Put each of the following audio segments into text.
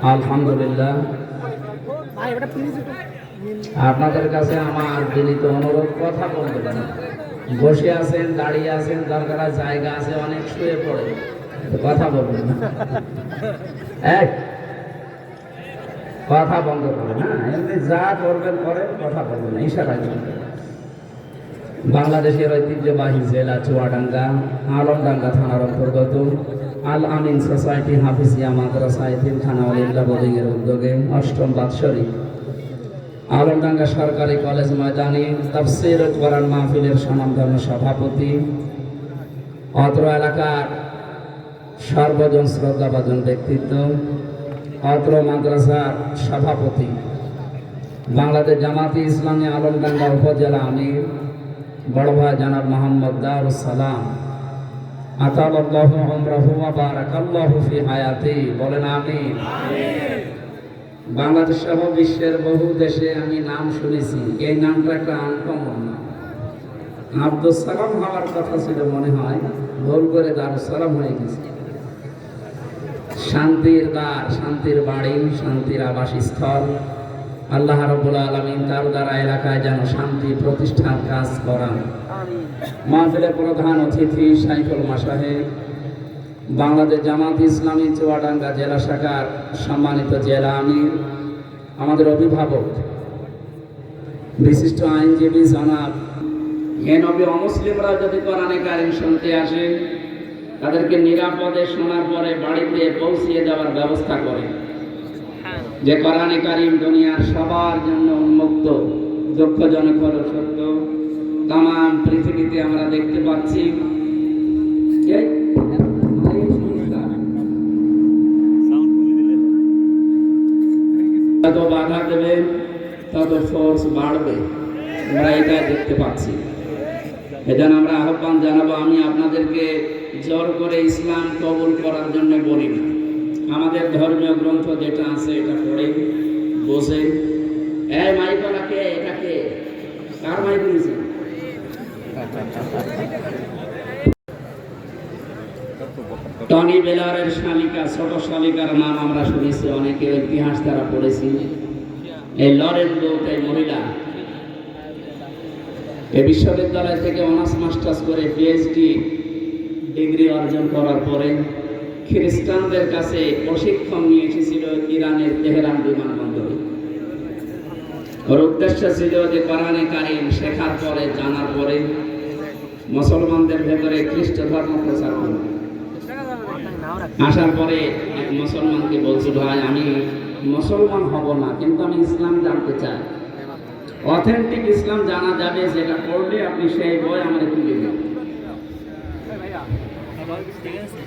আলহামদুলিল্লাহ, আপনাদের কাছে আমার বিনীত অনুরোধ, কথা বলবেন না। বসে আছেন, দাঁড়িয়ে আছেন, দরকার জায়গা আছে, অনেক শুয়ে পড়ে, কথা বলবেন না। কথা বন্ধ করবেন না, এমনি যা করবেন করেন, কথা বলবেন না, ইশারায় চলবে। বাংলাদেশের ঐতিহ্যবাহী জেলা চুয়াডাঙ্গা আলমডাঙ্গা থানার অন্তর্গত আল আমিন সোসাইটি হাফিজিয়া মাদ্রাসা এতিমখানা আলিল্লাহ বোর্ডিং এর উদ্যোগে ৮ম বাৎসরিক আলমডাঙ্গা সরকারি কলেজ ময়দানে তাফসীর কোরআন মাহফিলের স্বনামধন্য সভাপতি, অত্র এলাকার সর্বজন শ্রদ্ধাভাজন ব্যক্তিত্ব, অত্র মাদ্রাসার সভাপতি, বাংলাদেশ জামাতে ইসলামী আলমডাঙ্গা উপজেলা আমির বড় ভাই জনাব মোহাম্মদ দারুস সালাম, আতালাল্লাহু উমরাহু ওয়া বারাকাল্লাহু ফি হায়াতি, বলেন আমিন। বাংলাদেশ সহ বিশ্বের বহু দেশে আমি নাম শুনেছি, এই নামটা একটা আনকমন নাম। আব্দুস সালাম হওয়ার কথা ছিল মনে হয়, ভুল করে দারুস সালাম হয়ে গেছে। শান্তির দ্বার, শান্তির বাড়ি, শান্তির আবাসস্থল। আল্লাহ রাব্বুল আলামিন তার দ্বারা এলাকায় যেন শান্তি প্রতিষ্ঠার কাজ করান। মাহফিলের প্রধান অতিথি শাইখুল মাশায়েখ, বাংলাদেশ জামাত ইসলামী চুয়াডাঙ্গা জেলা শাখার সম্মানিত জেলা আমির, আমাদের অভিভাবক বিশিষ্ট আইনজীবী জনাব নবী অমুসলিমরা যদি কোরআনে কারীম শুনতে আসে, তাদেরকে নিরাপদে শোনার পরে বাড়িতে পৌঁছিয়ে দেওয়ার ব্যবস্থা করে। যে কোরআনে কারীম দুনিয়ার সবার জন্য উন্মুক্ত, দুঃখজনক হলো সত্য, তাম পৃথিবীতে আমরা দেখতে পাচ্ছি যত বাধা দেবে তত ফোর্স বাড়বে, আমরা এটাই দেখতে পাচ্ছি। এজন্য আমরা আহ্বান জানাবো, আমি আপনাদেরকে জোর করে ইসলাম কবুল করার জন্য বলি না। আমাদের ধর্মীয় গ্রন্থ যেটা আছে এটা পড়ে বসে, এই মাইকলাকে এটাকে কার মাইক দিয়েছে? টনি বেলারের শালিকা, ছোট শালিকার নাম আমরা শুনেছি, অনেকে ইতিহাস দ্বারা পড়েছি। এই লরেন লোক, এই মহিলা এই বিশ্ববিদ্যালয় থেকে অনার্স মাস্টার্স করে পিএইচডি ডিগ্রি অর্জন করার পরে খ্রিস্টানদের কাছে প্রশিক্ষণ নিয়ে এসেছিল ইরানের তেহরান বিমানবন্দরে। ওর উদ্দেশ্য ছিল যে কোরআনে কারীম শেখার পরে, জানার পরে মুসলমানদের ভেতরে খ্রিস্ট ধর্ম প্রচার করবে। আসার পরে এক মুসলমানকে বলছি, ভাই আমি মুসলমান হব না, কিন্তু আমি ইসলাম জানতে চাই। অথেন্টিক ইসলাম জানা যাবে, যেটা পড়লে আপনি সেই বই আমাদের তুলে দেবেন।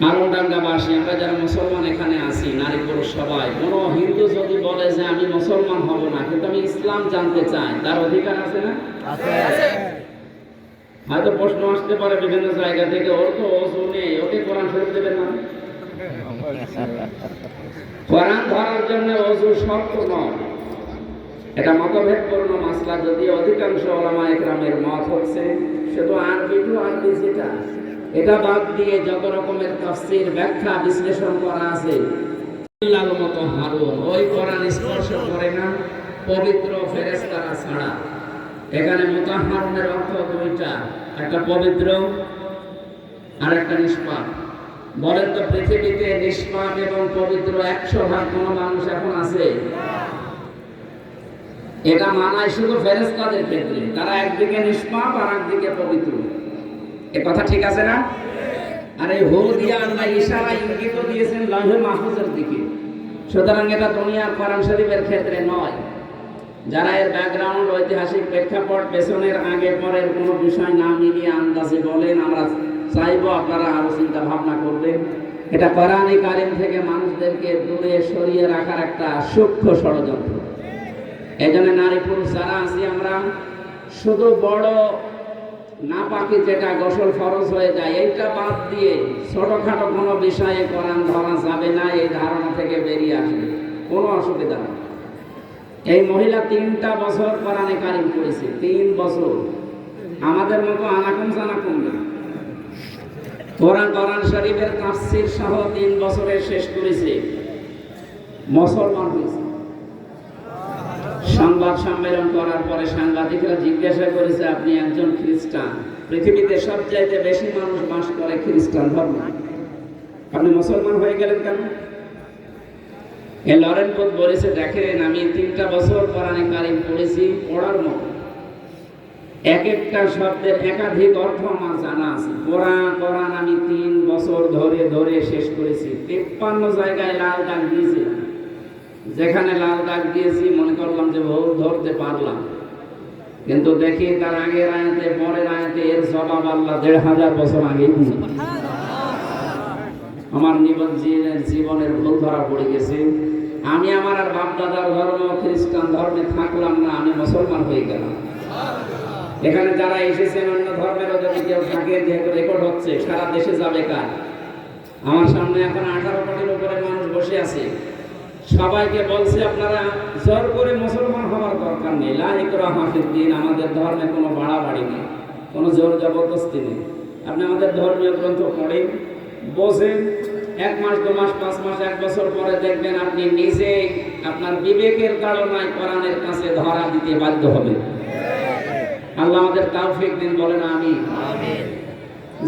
আলমডাঙ্গাবাসী আমরা যারা মুসলমান এখানে আছি, নারী পুরুষ সবাই, কোনো হিন্দু যদি বলে যে আমি মুসলমান হব না কিন্তু আমি ইসলাম জানতে চাই, তার অধিকার আছে না? হয়তো প্রশ্ন আসতে পারে বিভিন্ন জায়গা থেকে, ওর তো ওযু নেই, ওকে কোরআন শরীফ দেবেন না? কোরআন ধরার জন্য ওযু শর্ত নয়, এটা মতভেদপূর্ণ মাসলা। যদি অধিকাংশ উলামা ইকরামের মত হচ্ছে শুধু আরবি টু আরবি, যেটা এটা বাদ দিয়ে যত রকমের তাফসীর, ব্যাখ্যা, বিশ্লেষণ করা আছে, আল্লাহর মতো হারুন ওই কোরআন স্পর্শ করে না পবিত্র ফেরেশতারা ছাড়া। এখানে মুতাহহারুনের অর্থ দুইটা, একটা পবিত্র আর একটা নিষ্পাপ। বলেন তো পৃথিবীতে নিষ্পাপ এবং পবিত্র 100% কোন মানুষ এখন আছে? এটা মানায় শুধু ফেরেশতাদের ক্ষেত্রে, তারা একদিকে নিষ্পাপ আর একদিকে পবিত্র। এ কথা ঠিক আছে না? আর এই হু দিয়া আল্লাহ ইশারা ইঙ্গিত দিয়েছেন লাউহে মাহফুজের দিকে। সুতরাং এটা দুনিয়ার কোরআন শরীফের ক্ষেত্রে নয়। যারা এর ব্যাকগ্রাউন্ড, ঐতিহাসিক প্রেক্ষাপট, পেছনের আগে পরের কোনো বিষয় না মিলিয়ে আন্দাজে বলেন, আমরা চাইবো আপনারা আরো চিন্তা ভাবনা করবেন। এটা কোরআনে কারীম থেকে মানুষদেরকে দূরে সরিয়ে রাখার একটা সূক্ষ্ম ষড়যন্ত্র। এই জন্য নারী পুরুষ যারা আছি আমরা, শুধু বড় নাপাকি যেটা গোসল ফরজ হয়ে যায় এইটা বাদ দিয়ে ছোটখাটো কোনো বিষয়ে কোরআন ধরা যাবে না, এই ধারণা থেকে বেরিয়ে আসবে, কোনো অসুবিধা নেই। এই মহিলা 3টা বছর কোরআনে কারীম পড়েছে, 3 বছর। আমাদের মতো আনাকুম জানাকুম না, কোরআন শরীফের তাফসীর সহ 3 বছরে শেষ করেছে। মুসলমান হয়েছে। সংবাদ সম্মেলন করার পরে সাংবাদিকরা জিজ্ঞাসা করেছে, আপনি একজন খ্রিস্টান, পৃথিবীতে সবচাইতে বেশি মানুষ বাস করে খ্রিস্টান ধর্মে, আপনি মুসলমান হয়ে গেলেন কেন? লরেন বুথ বলেছে, দেখেন আমি 3টা বছর কোরআনে কারিম পড়েছি, পড়ার মতো এক একটা শব্দের একাধিক অর্থ আমার জানা আছে। কোরআন আমি 3 বছর ধরে ধরে শেষ করেছি। 53 জায়গায় লাল দাগ দিয়েছিলাম, যেখানে লাল দাগ দিয়েছি মনে করলাম যে ভুল ধরতে পারলাম, কিন্তু দেখি তার আগের আয়াতে পরের আয়াতে এর জবাব আল্লাহ 1500 বছর আগে আমার জীবনের ভুল ধরা পড়ে গেছে। আমি আমার আর বাপ দাদার ধর্ম খ্রিস্টান ধর্মে থাকলাম না, আমি মুসলমান হয়ে গেলাম। এখানে যারা এসেছেন অন্য ধর্মেরও যদি কেউ থাকে, যেহেতু রেকর্ড হচ্ছে, সারা দেশে যাবে কার? আমার সামনে এখন 18 কোটির উপরে মানুষ বসে আছে। সবাইকে বলছে আপনারা জোর করে মুসলমান হওয়ার দরকার নেই, লা ইকরাহা ফিদ্দীন, আমাদের ধর্মে কোনো বাড়াবাড়ি নেই, কোনো জোর জবরদস্তি নেই। আপনি আমাদের ধর্মীয় গ্রন্থ পড়েন, বোঝেন, 1 মাস 2 মাস 5 মাস 1 বছর পরে দেখবেন আপনি নিজেই আপনার বিবেকের তাড়নায় কোরআনের কাছে ধরা দিতে বাধ্য হবেন। আল্লাহ আমাদের তৌফিক দিন, বলেন আমিন।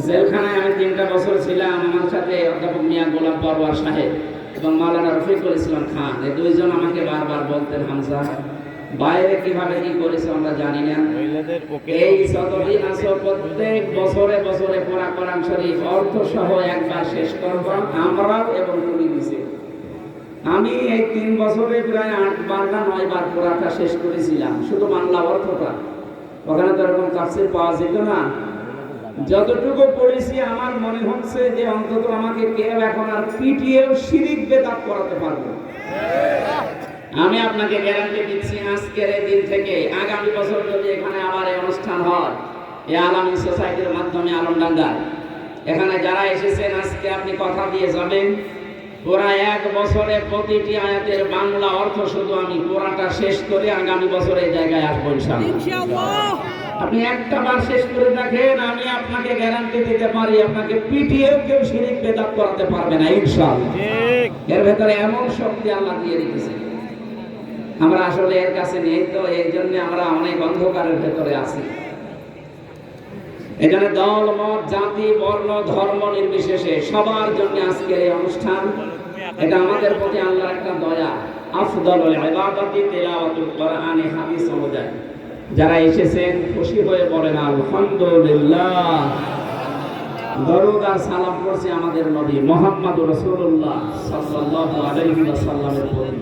জেলখানায় আমি 3টা বছর ছিলাম, আমার সাথে অধ্যাপক মিয়া গোলাম পরওয়ার সাহেব এবং মাওলানা রফিকুল ইসলাম খান, এই 2 জন আমাকে বারবার বলতেন, হামজা বাইরে কিভাবে কি করেছে আমরা জানি না, এই যতদিন আছো প্রত্যেক বছরে বছরে পড়া কোরআন শরীফ অর্থ সহ একবার শেষ করব আমরাও এবং তুমি দিছে। আমি এই 3 বছরে প্রায় 8 বার না 9 বার পড়াটা শেষ করেছিলাম, শুধু বাংলা অর্থটা। ওখানে তো এরকম তাফসীর পাওয়া যেত না। যতটুকু পড়েছি আমার মনে হচ্ছে যে অন্তত আমাকে কেউ এখন আর পিটিয়েও শিরিক বেদাত করাতে পারবে। আমি আপনাকে গ্যারান্টি দিচ্ছি, আজকের এই দিন থেকে আগামী বছর যদি এখানে আবার এই অনুষ্ঠান হয়, এই আলামী সোসাইটির মাধ্যমে আলমডাঙ্গায়, এখানে যারা এসেছেন আজকে আপনি কথা দিয়ে যাবেন, পুরা 1 বছরে প্রতিটি আয়াতের বাংলা অর্থ শুধু আমি পুরাটা শেষ করে আগামী বছর এই জায়গায় আসবো ইনশাআল্লাহ। আপনি একটা বার শেষ করে দেখেন, আমি আপনাকে গ্যারান্টি দিতে পারি আপনাকে পিটিয়েও কেউ শিরিক বেদাত করাতে পারবে না ইনশাআল্লাহ। এর ভেতরে এমন শক্তি আল্লাহ দিয়ে রেখেছে, আমরা আসলে এর কাছে নেই, তো এই জন্য আমরা অনেক অন্ধকারের ভেতরে আছি। এখানে দল মত জাতি বর্ণ ধর্ম নির্বিশেষে সবার জন্য আজকের এই অনুষ্ঠান, এটা আমাদের প্রতি আল্লাহর একটা দয়া। আফদালুল ইবাদাতি তিলাওয়াতুল কোরআন, হাদিস অনুযায়ী যারা এসেছেন খুশি হয়ে বলেন আলহামদুলিল্লাহ। দরুদ আর সালাম করছি আমাদের নবী মুহাম্মদুর রাসূলুল্লাহ সাল্লাল্লাহু আলাইহি ওয়াসাল্লামের প্রতি।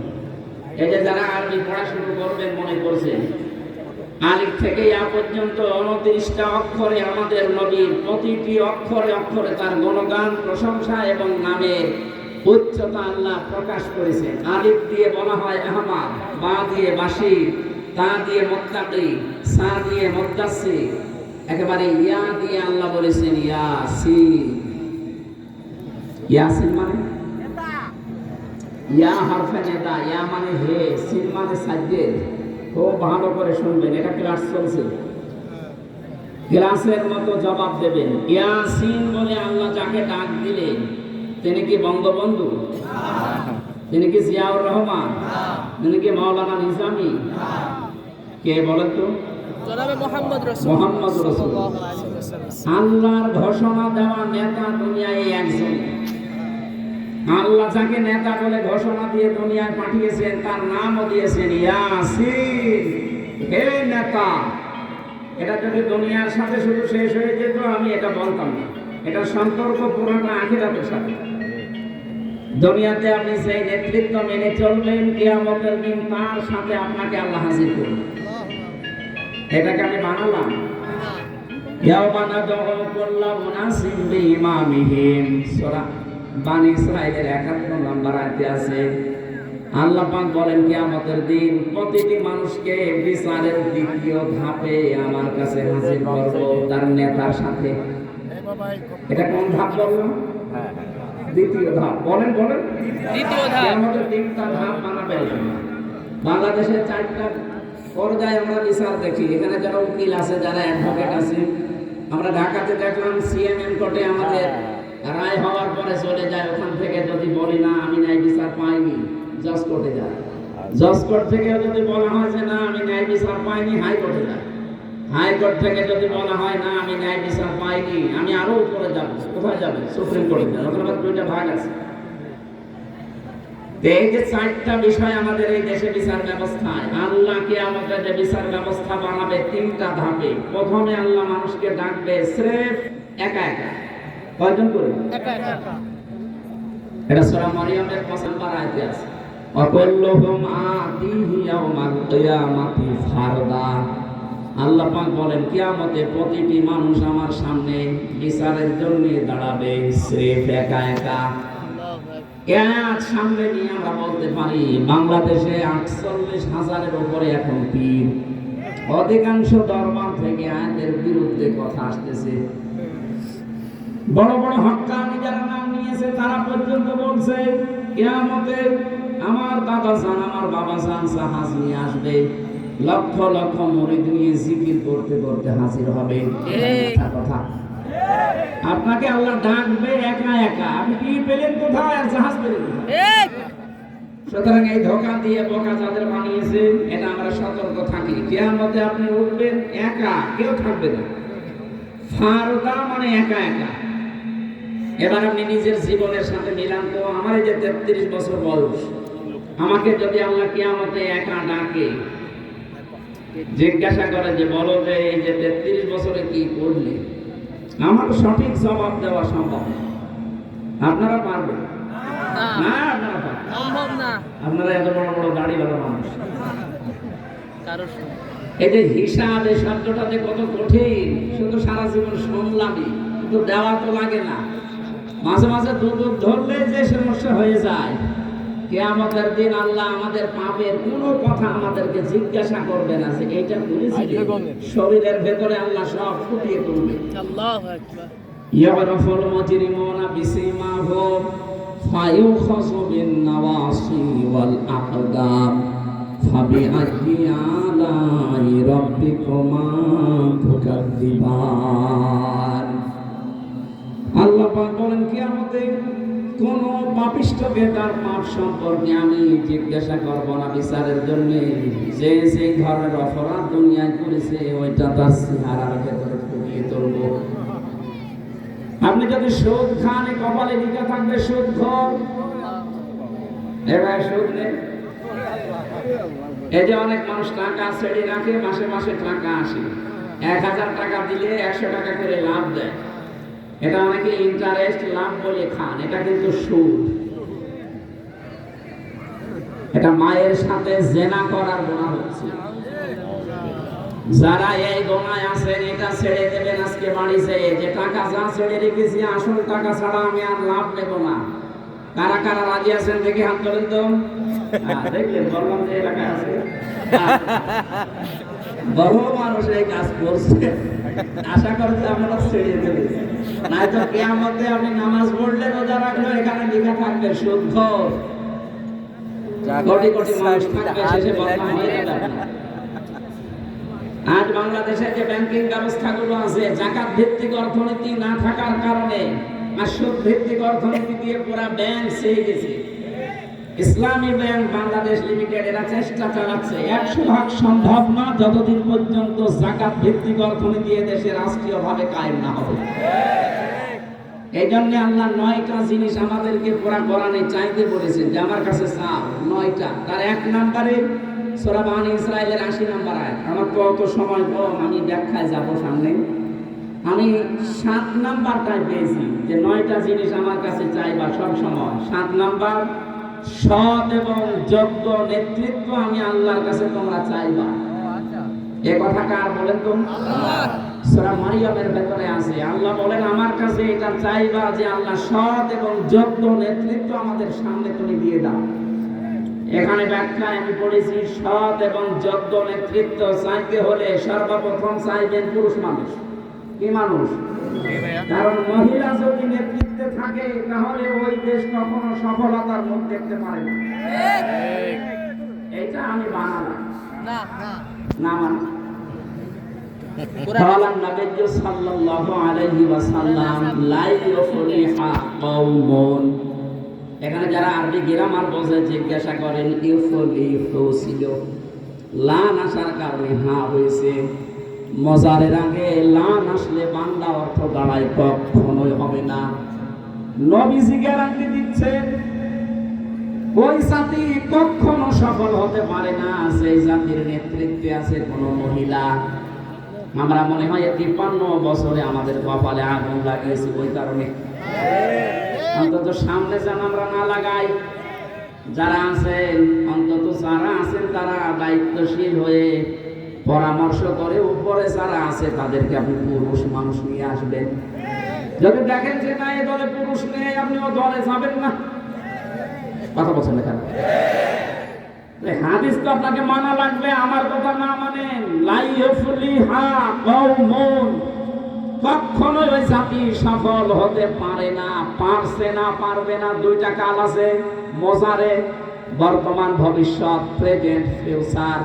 এই যে যারা আরবি পড়া শুরু করবেন মনে করছেন, আলিফ থেকে ইয়া পর্যন্ত 29টা অক্ষরে আমাদের নবীর প্রতিটি অক্ষরে অক্ষরে তার গুণগান, প্রশংসা এবং নামের উচ্চতা আল্লাহ প্রকাশ করেছেন। আলিফ দিয়ে বলা হয় আহমাদ, বা দিয়ে বাশির, তা দিয়ে মুত্তাকি, সা দিয়ে মুদ্দাসসির, একেবারে ইয়া দিয়ে আল্লাহ বলেছেন ইয়াসিন। ইয়াসিন মানে ইয়া হরফে নেদা, ইয়া মানে হে, সিন মানে সাজ্জেদ। খুব ভালো করে শুনবেন, এটা ক্লাস চলছে, ক্লাসের মতো জবাব দেবেন। ইয়াসিন বলে আল্লাহ যাকে ডাক দিলেন তিনি কি বঙ্গবন্ধু? তিনি কি জিয়াউর রহমান? তিনি কি মাওলানা নিজামী? কে বলেন তো? মুহাম্মদ রাসূলুল্লাহ। আল্লাহর ঘোষণা দেওয়া নেতা দুনিয়ায় একজন। আল্লাহ যাকে নেতা বলে ঘোষণা দিয়ে দুনিয়ায় পাঠিয়েছেন তার নামও দিয়েছেন ইয়াসিন, হে নেতা। এটা যদি দুনিয়ার সাথে শুধু শেষ হয়ে যেত আমি এটা বলতাম না, এটা সম্পর্ক পুরোটা আখিরাতের সাথে। দুনিয়াতে আপনি সেই নেতৃত্ব মেনে চলবেন, কিয়ামতের দিন তার সাথে আপনাকে আল্লাহ হাজির করবেন। এটাকে আমি বানালাম। ইয়াওমা নাদউ কুল্লা মুনাসিম বিইমামিহিম, সূরা বানী ইসরাঈলের 71 নম্বর আয়াতে আছে। আল্লাহ পাক বলেন কিয়ামতের দিন প্রতিটি মানুষকে বিচারের দ্বিতীয় ধাপে আমার কাছে হাজির করব তার নেতার সাথে। এটা কোন ধাপ বললাম? দ্বিতীয় ধাপ। বলেন দ্বিতীয় ধাপ। কিয়ামতের 3টা ধাপ বানাবেন। বাংলাদেশের 4টা পর্যায়ে আমরা বিচার দেখি। এখানে যারা উকিল আছে, যারা অ্যাডভোকেট আছে, আমরা ঢাকাতে দেখলাম সিএমএম কোর্টে আমাদের রায় হওয়ার পরে চলে যায়, ওখান থেকে যদি বলি না আমি ন্যায় বিচার পাইনি, জজ কোর্টে যায়। জজ কোর্ট থেকে যদি বলা হয় যে না আমি ন্যায় বিচার পাইনি, হাইকোর্টে যায়। হাইকোর্ট থেকে যদি বলা হয় না আমি ন্যায় বিচার পাইনি, আমি আরো উপরে যাব। কোথায় যাবে? সুপ্রিম কোর্টে যাবে। ওখানে আবার দুইটা ভাগ আছে। এই যে চারটা বিষয় আমাদের এই দেশে বিচার ব্যবস্থায়, আল্লাহকে আমাদের যে বিচার ব্যবস্থা বানাবে তিনটা ধাপে। প্রথমে আল্লাহ মানুষকে ডাকবে স্রেফ একা একা। কয়জন করে? একা একা। এটা সূরা মারিয়ামের ৫ নম্বর আয়াতে আছে। অকুল্লুহুম আতিহি ইয়াউমাল কিয়ামাতি ফারদা। আল্লাহ পাক বলেন কিয়ামতে প্রতিটি মানুষ আমার সামনে বিচারের জন্য দাঁড়াবে স্রেফ একা একা। আজ সামনে নিয়ে আমরা বলতে পারি বাংলাদেশে ৪৮,০০০-এর উপরে এখন পীর। অধিকাংশ দরবার থেকে আয়াতের বিরুদ্ধে কথা আসতেছে। বড় বড় হক্কানি যারা নাম নিয়েছে তারা পর্যন্ত বলছে কিয়ামতে আমার দাদা জান আমার বাবা জান জাহাজ নিয়ে আসবে, লক্ষ লক্ষ মুরিদ নিয়ে জিকির করতে করতে হাজির হবে। কথা আপনাকে আল্লাহ ডাকবে একা একা। আপনি কি পেলেন কোথায় আর জাহাজ পেলেন কোথায়? সুতরাং এই ধোঁকা দিয়ে বোকা যাদের বানিয়েছে এটা আমরা সতর্ক থাকি। কিয়ামতে আপনি উঠবেন একা, কেউ থাকবে না। ফারদা মানে একা একা। এবার আপনি নিজের জীবনের সাথে মিলান তো। আমার এই যে ৩৩ বছর বয়স, আমাকে যদি আল্লাহ কিয়ামতে একা ডাকে, জিজ্ঞাসা করে যে বলো যে এই যে ৩৩ বছরে কি করলে, আমার সঠিক জবাব দেওয়া সম্ভব। আপনারা পারবেন না? আপনারা সম্ভব না। আপনারা এত বড় বড় দাড়িওয়ালা মানুষ। এই যে হিসাব, এই শব্দটাতে কত কঠিন, শুধু সারা জীবন শুনলামই, কিন্তু দেওয়া তো লাগে না। মাঝে মাঝে দুধ ধরলে যে সমস্যা হয়ে যায়। কিয়ামতের দিন আল্লাহ আমাদের পাপের কোনো কথা আমাদেরকে জিজ্ঞাসা করবে না যে এইটা করেছিস। শরীরের ভেতরে আল্লাহ সব ফুটিয়ে তুলবে। আল্লাহু আকবার। ইয়ারাফুল মুজরিমুনা বিসিমাহুম ফায়ুখাযু বিন নাওয়াসি ওয়াল আকদাম ফাবিআইয়ি আলাই রাব্বিকুমা তুকাযযিবান। আল্লাহ পাক বলেন কিয়ামতে কোন পাপিষ্ঠকে তার পাপ সম্পর্কে আমি জিজ্ঞাসা করব না বিচারের জন্য। যে সেই ধরনের অপরাধ দুনিয়ায় করেছে ওইটা তার চেহারার ভেতরে ফুটিয়ে তুলব। আপনি যদি সুদ খান, কপালে লিখা থাকবে সুদ খোর। এবার সুদ নেই। এই যে অনেক মানুষ টাকা ছেড়ে রাখে, মাসে মাসে টাকা আসে, ১,০০০ টাকা দিলে ১০০ টাকা করে লাভ দেয়। এটা অনেকে ইন্টারেস্ট লাভ বলে খান, এটা কিন্তু সুদ। এটা মায়ের সাথে জেনা করার গুনাহ হচ্ছে। যারা এই গুনায় আছেন এটা ছেড়ে দেবেন আজকে বাড়িতে। যে টাকা যা ছেড়ে রেখেছি আসল টাকা ছাড়া আমি আর লাভ নেব না। কারা কারা রাজি আছেন দেখে হাত তোলেন তো। দেখলেন বললাম যে এলাকায় আছে বড় মানুষ এই কাজ করছে। আশা করছি আপনারা ছেড়ে দেবেন, নয়তো কিয়ামতে আমি নামাজ পড়লে রোজা রাখলে এখানে লেখা থাকবে সুদখোর। কোটি কোটি মানুষ থাকবে, শেষে বদনাম হয়ে যাবে। আজ বাংলাদেশের যে ব্যাংকিং ব্যবস্থাগুলো আছে, যাকাত ভিত্তিক অর্থনীতি না থাকার কারণে আর সুদ ভিত্তিক অর্থনীতি দিয়ে পুরা ব্যাংক ছেয়ে গেছে। ইসলামী ব্যাংক বাংলাদেশ লিমিটেড এরা চেষ্টা চালাচ্ছে। ১০০% সম্ভব না যতদিন পর্যন্ত যাকাত ভিত্তিক অর্থনীতি দেশে রাষ্ট্রীয়ভাবে কায়েম না হবে। এই জন্য আল্লাহ ৯টা জিনিস আমাদেরকে পুরা কোরআনে চাইতে বলেছেন যে আমার কাছে চাও। ৯টা। তার ১ নম্বরে সূরা বানী ইসরাঈলের ৮০ নম্বর আয়াত। আমার তো অত সময় কম, আমি ব্যাখ্যায় যাব সামনে। আমি ৭ নাম্বারটাই পেয়েছি যে ৯টা জিনিস আমার কাছে চাইবা সব সময়। ৭ নাম্বার, সৎ এবং যোগ্য নেতৃত্ব আমি আল্লাহর কাছে তোমরা চাইবা। এ কথা কার বলেন তো? আল্লাহ। সূরা মারিয়ামের ভেতরে আছে। আল্লাহ বলেন আমার কাছে এটা চাইবা যে আল্লাহ সৎ এবং যোগ্য নেতৃত্ব আমাদের সামনে তুমি দিয়ে দাও। এখানে ব্যাখ্যায় আমি পড়েছি সৎ এবং যোগ্য নেতৃত্ব চাইতে হলে সর্বপ্রথম চাইবেন পুরুষ মানুষ। কি মানুষ? কারণ মহিলা যদি নেতৃত্বে থাকে তাহলে ওই দেশ কখনো সফলতার মুখ দেখতে পারে না। এটা আমি বানালাম না, না মানে কোরআন নবী সাল্লাল্লাহু আলাইহি ওয়াসাল্লাম লা ইউফলিহা কওমুন। এখানে যারা আরবি গ্রামার বোঝে জিজ্ঞাসা করেন ইউফলি ফ্লো ছিল, লান আসার কারণে হা হয়েছে। মজারের আগে লান আসলে বাংলা অর্থ দাঁড়ায় কখনোই হবে না। নবীজি গ্যারান্টি দিচ্ছেন ওই জাতি কখনো সফল হতে পারে না সেই জাতির নেতৃত্বে আছে কোন মহিলা। আমরা মনে হয় 53 বছরে আমাদের কপালে আগুন লাগিয়েছি ওই কারণে। অন্তত সামনে যেন আমরা না লাগাই। যারা আছেন অন্তত যারা আছেন তারা দায়িত্বশীল হয়ে পরামর্শ করে উপরে যারা আছে তাদেরকে আপনি পুরুষ মানুষ নিয়ে আসবেন। যদি দেখেন যে না এই দলে পুরুষ নেই আপনি ও দলে যাবেন না। কথা বলছেন না কেন? হাদিস তো আপনাকে মানা লাগবে, আমার কথা না মানেন লাইফলিহা কওমুন, কখনোই ওই জাতি সফল হতে পারে না। পারছে না, পারবে না, দুইটা কাল আছে মোজারে, বর্তমান ভবিষ্যৎ, প্রেজেন্ট ফিউচার।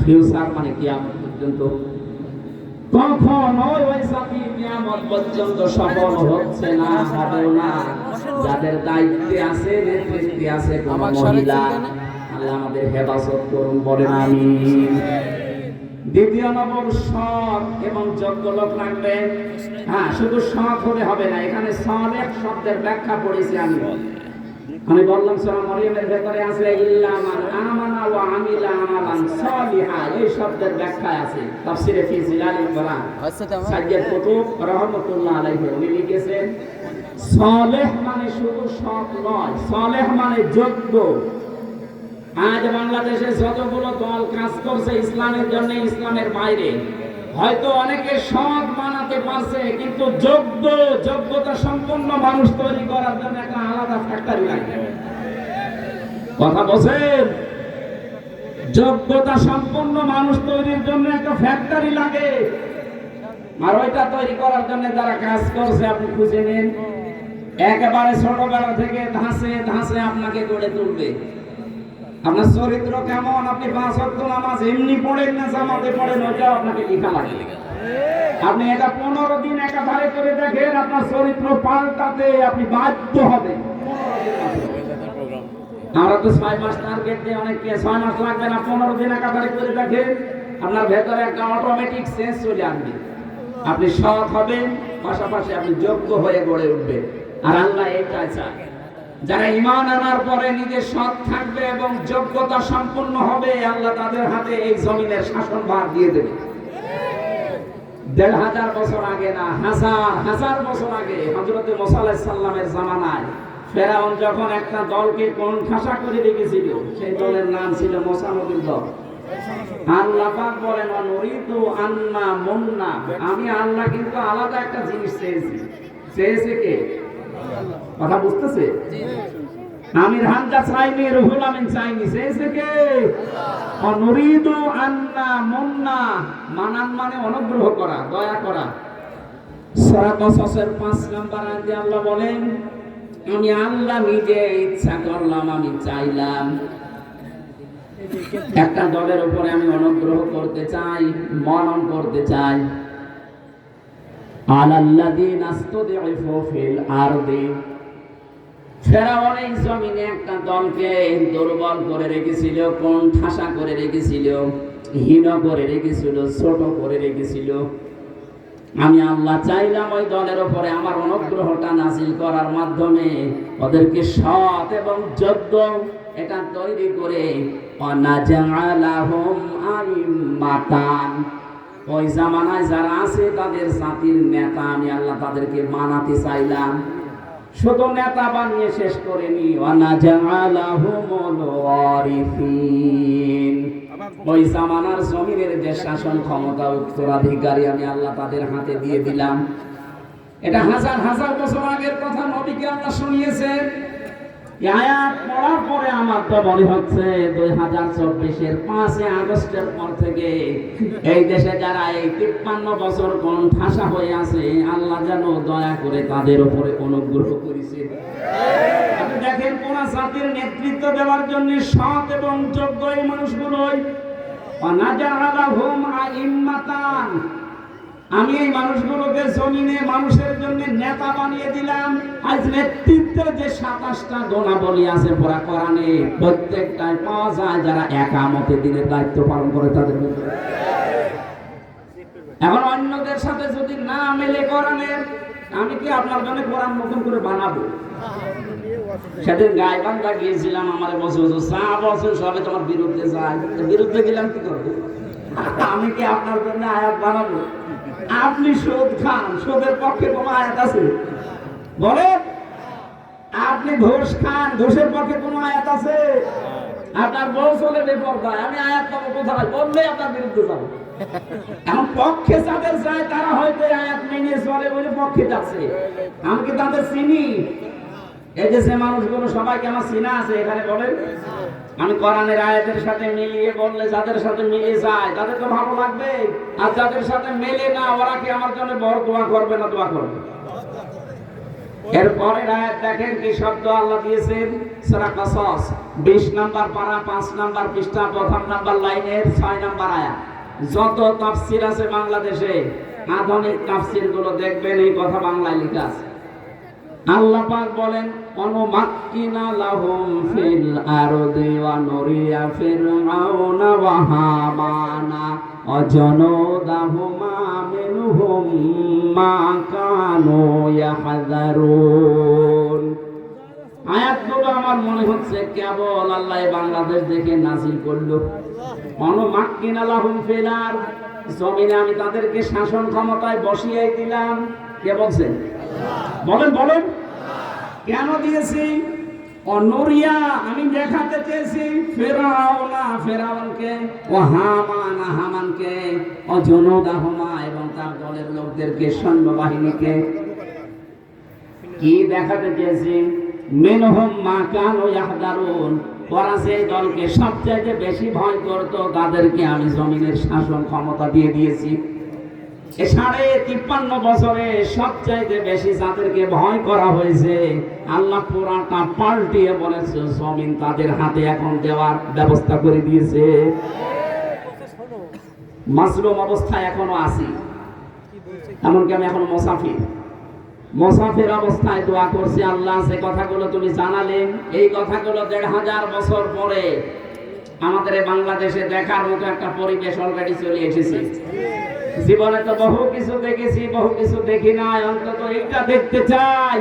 ফিউচার মানে কিয়ামত পর্যন্ত। কখনোই ওই জাতি কিয়ামত পর্যন্ত সফল হচ্ছে না, হবেও না। যাদের দায়িত্বে আছে, নেতৃত্বে আছে কোন মহিলা, আল্লাহ আমাদের হেফাজত করুন, বলেন আমিন। দ্বিতীয় নম্বর সৎ এবং যোগ্য লোক লাগবে। হ্যাঁ, শুধু সৎ হলে হবে না। এখানে সালেহ শব্দের ব্যাখ্যা পড়েছি আমি বললাম সূরা মরিয়মের ভেতরে আছে ইল্লা মান আমানা ওয়া আমিলা আমালান সালিহা, এই শব্দের ব্যাখ্যা আছে তাফসীরে ফি জিলালিল কোরআন। সাইয়্যিদ কুতুব রাহমাতুল্লাহ আলাইহি উনি লিখেছেন সালেহ মানে শুধু সৎ নয়, সালেহ মানে যোগ্য। আজ বাংলাদেশে যতগুলো দল কাজ করছে ইসলামের জন্য, ইসলামের বাইরে, হয়তো অনেকে সৎ বানাতে পারছে, কিন্তু যোগ্যতা সম্পন্ন মানুষ তৈরি করার জন্য একটা আলাদা ফ্যাক্টরি লাগে। কথা বলছেন? যোগ্যতা সম্পন্ন মানুষ তৈরির জন্য একটা ফ্যাক্টরি লাগে। আর ওইটা তৈরি করার জন্য যারা কাজ করছে আপনি খুঁজে নিন। একেবারে ছোটবেলা থেকে ধাঁচে ধাঁচে আপনাকে গড়ে তুলবে। আপনার চরিত্র কেমন, আপনি 5 ওয়াক্ত নামাজ এমনি পড়েন না জামাতে পড়েন, ওইটাও আপনাকে লেখা লাগে। আপনি এটা 15 দিন একাধারে করে দেখেন, আপনার চরিত্র পাল্টাতে আপনি বাধ্য হবেন। আমরা তো 6 মাস টার্গেট দিয়ে অনেককে 6 মাস লাগবে না, 15 দিন একাধারে করে দেখেন, আপনার ভেতরে একটা অটোমেটিক সেন্স চলে আসবে। আপনি সৎ হবেন, পাশাপাশি আপনি যোগ্য হয়ে গড়ে উঠবেন। আর আল্লাহ এইটাই চায়, যারা ঈমান আনার পরে নিজে সৎ থাকবে এবং যোগ্যতা সম্পন্ন হবে, আল্লাহ তাদের হাতে এই জমিনের শাসনভার দিয়ে দেবে। 1500 বছর আগে না, হাজার বছর আগে হযরত মুসা আলাইহিস সালামের জামানায় ফেরাউন যখন একটা দলকে কোণঠাসা করে রেখেছিল, সেই দলের নাম ছিল মুসা নবীর দল। আল্লাহ পাক বলেন অনুরিদু আন্না মুন্না, আমি আল্লাহ কিন্তু আলাদা একটা জিনিস চেয়েছি কে? কথা বুঝতেছে? আমির হামজা চাইনি, রুহুল আমিন চাইনি, চেয়েছে কে? অনুরিদু আন্না মুন্না, মানান মানে অনুগ্রহ করা, দয়া করা। সূরা কসসের 5 নম্বর আয়াতে আল্লাহ বলেন আমি আল্লাহ নিজে ইচ্ছা করলাম, আমি চাইলাম একটা দলের উপরে আমি অনুগ্রহ করতে চাই, মনন করতে চাই। আলাল্লাযীনা আস্তুযিফু ফিল আরদি, ফেরাউন এই জমিনে একটা দলকে দুর্বল করে রেখেছিল, কোণঠাসা করে রেখেছিল, হীন করে রেখেছিল, ছোট করে রেখেছিল। আমি আল্লাহ চাইলাম ওই দলের উপরে আমার অনুগ্রহটা নাযিল করার মাধ্যমে ওদেরকে সৎ এবং যোগ্য এটা তৈরি করে ওয়ানাজআলাহুম আইম্মাতান, ওই জামানায় যারা আছে তাদের জাতির নেতা আমি আল্লাহ তাদেরকে বানাতে চাইলাম। শুধু নেতা বানিয়ে শেষ করেনি, ওয়ানাজআলাহুমুল ওয়ারিসিন, ওই জামানার জমিনের যে শাসন ক্ষমতা উত্তরাধিকারী আমি আল্লাহ তাদের হাতে দিয়ে দিলাম। এটা হাজার বছর আগের কথা নবীকে আল্লাহ শুনিয়েছেন। এই আয়াত পড়ার পরে আমার তো মনে হচ্ছে 2024-এর 5 আগস্টের পর থেকে এই দেশে যারা এই 53 বছর কোণঠাসা হয়ে আছে, আল্লাহ যেন দয়া করে তাদের উপরে অনুগ্রহ করেছে। আপনি দেখেন কোন জাতির নেতৃত্ব দেওয়ার জন্য সৎ এবং যোগ্য এই মানুষগুলোই ওয়ানাজআলাহুম আইম্মাতান, আমি এই মানুষগুলোকে জমিনে মানুষের জন্য নেতা বানিয়ে দিলাম। আজ নেতৃত্বের যে 27টা গুণাবলী আছে পুরা কোরআনে, প্রত্যেকটাই পাওয়া যায় যারা একামতে দিনের দায়িত্ব পালন করে তাদের মধ্যে। এখন অন্যদের সাথে যদি না মেলে কোরআনের, আমি কি আপনার জন্য কোরআন নতুন করে বানাবো? সেদিন গাইবান্ধা গিয়েছিলাম, আমার বছর বছর সবে তোমার বিরুদ্ধে যায়, বিরুদ্ধে গেলাম কি করবো? আমি কি আপনার জন্য আয়াত বানাবো? আপনি সুদ খান, সুদের পক্ষে কোনো আয়াত আছে বলেন? আপনি ঘুষ খান, ঘুষের পক্ষে কোনো আয়াত আছে? আপনার বউ চলে বেপরদায়, আমি আয়াত পাবো কোথায়? বললে আপনার বিরুদ্ধে যাবো। এখন পক্ষে যাদের যায় তারা হয়তো আয়াত মেনে চলে বলে পক্ষে যাচ্ছে। আমি কি তাদের চিনি? এই যে মানুষগুলো সবাইকে আমার চিনা আছে এখানে বলেন? আমি কোরআনের আয়াতের সাথে মিলিয়ে বললে যাদের সাথে মিলে যায় তাদের তো ভালো লাগবে, আর যাদের সাথে মেলে না ওরা কি আমার জন্য বড় দোয়া করবে না? দোয়া করবে। এরপরে আয়াত দেখেন কি শব্দ আল্লাহ দিয়েছেন, সূরা কাসাস 20 নম্বর পারা 5 নম্বর পৃষ্ঠা 1 নম্বর লাইনের 6 নম্বর আয়াত। যত তাফসীর আছে বাংলাদেশে, আধুনিক তাফসীর গুলো দেখবেন এই কথা বাংলায় লেখা আছে। আল্লাহ পাক বলেন, অনুমাক্কিনা লাহুম ফিল আরদি ওয়া নুরিয়া ফিরআউনা ওয়া হামানা ওয়া জুনুদাহুমা মিনহুম মা কানু ইয়াহযারুন। আয়াতগুলো আমার মনে হচ্ছে কেবল আল্লাহ বাংলাদেশ দেখে নাযিল করলো। অনুমাক্কিনা লাহুম ফিল আরদ, জমিনে আমি তাদেরকে শাসন ক্ষমতায় বসিয়ে দিলাম। কে বলছেন? বলেন বলেন। কেন দিয়েছি? অনুরিয়া, আমি দেখাতে চেয়েছি ফিরআউনা, ফিরআউনকে, ও হামানা, হামানকে, ও জুনুদাহুমা, এবং তার দলের লোকদেরকে, সৈন্যবাহিনীকে। কি দেখাতে চেয়েছি? মিনহুম মা কানু ইয়াহযারুন, ওরা সেই দলকে সবচেয়ে বেশি ভয় করত তাদেরকে আমি জমিনের শাসন ক্ষমতা দিয়ে দিয়েছি। 53 বছরে সবচাইতে বেশি যাদেরকে ভয় করা হয়েছে, আল্লাহ পুরাটা পাল্টিয়ে বলেছে জমিন তাদের হাতে এখন দেওয়ার ব্যবস্থা করে দিয়েছে। মাসলুম অবস্থায় এখনো আছি, এমনকি আমি এখন মুসাফির অবস্থায় দোয়া করছি, আল্লাহ যে কথাগুলো তুমি জানালেন, এই কথাগুলো 1500 বছর পরে আমাদের বাংলাদেশে দেখার মতো একটা পরিবেশ অলরেডি চলে এসেছে। জীবনে তো বহু কিছু দেখেছি, বহু কিছু দেখি নাই, অন্তত এইটা দেখতে চাই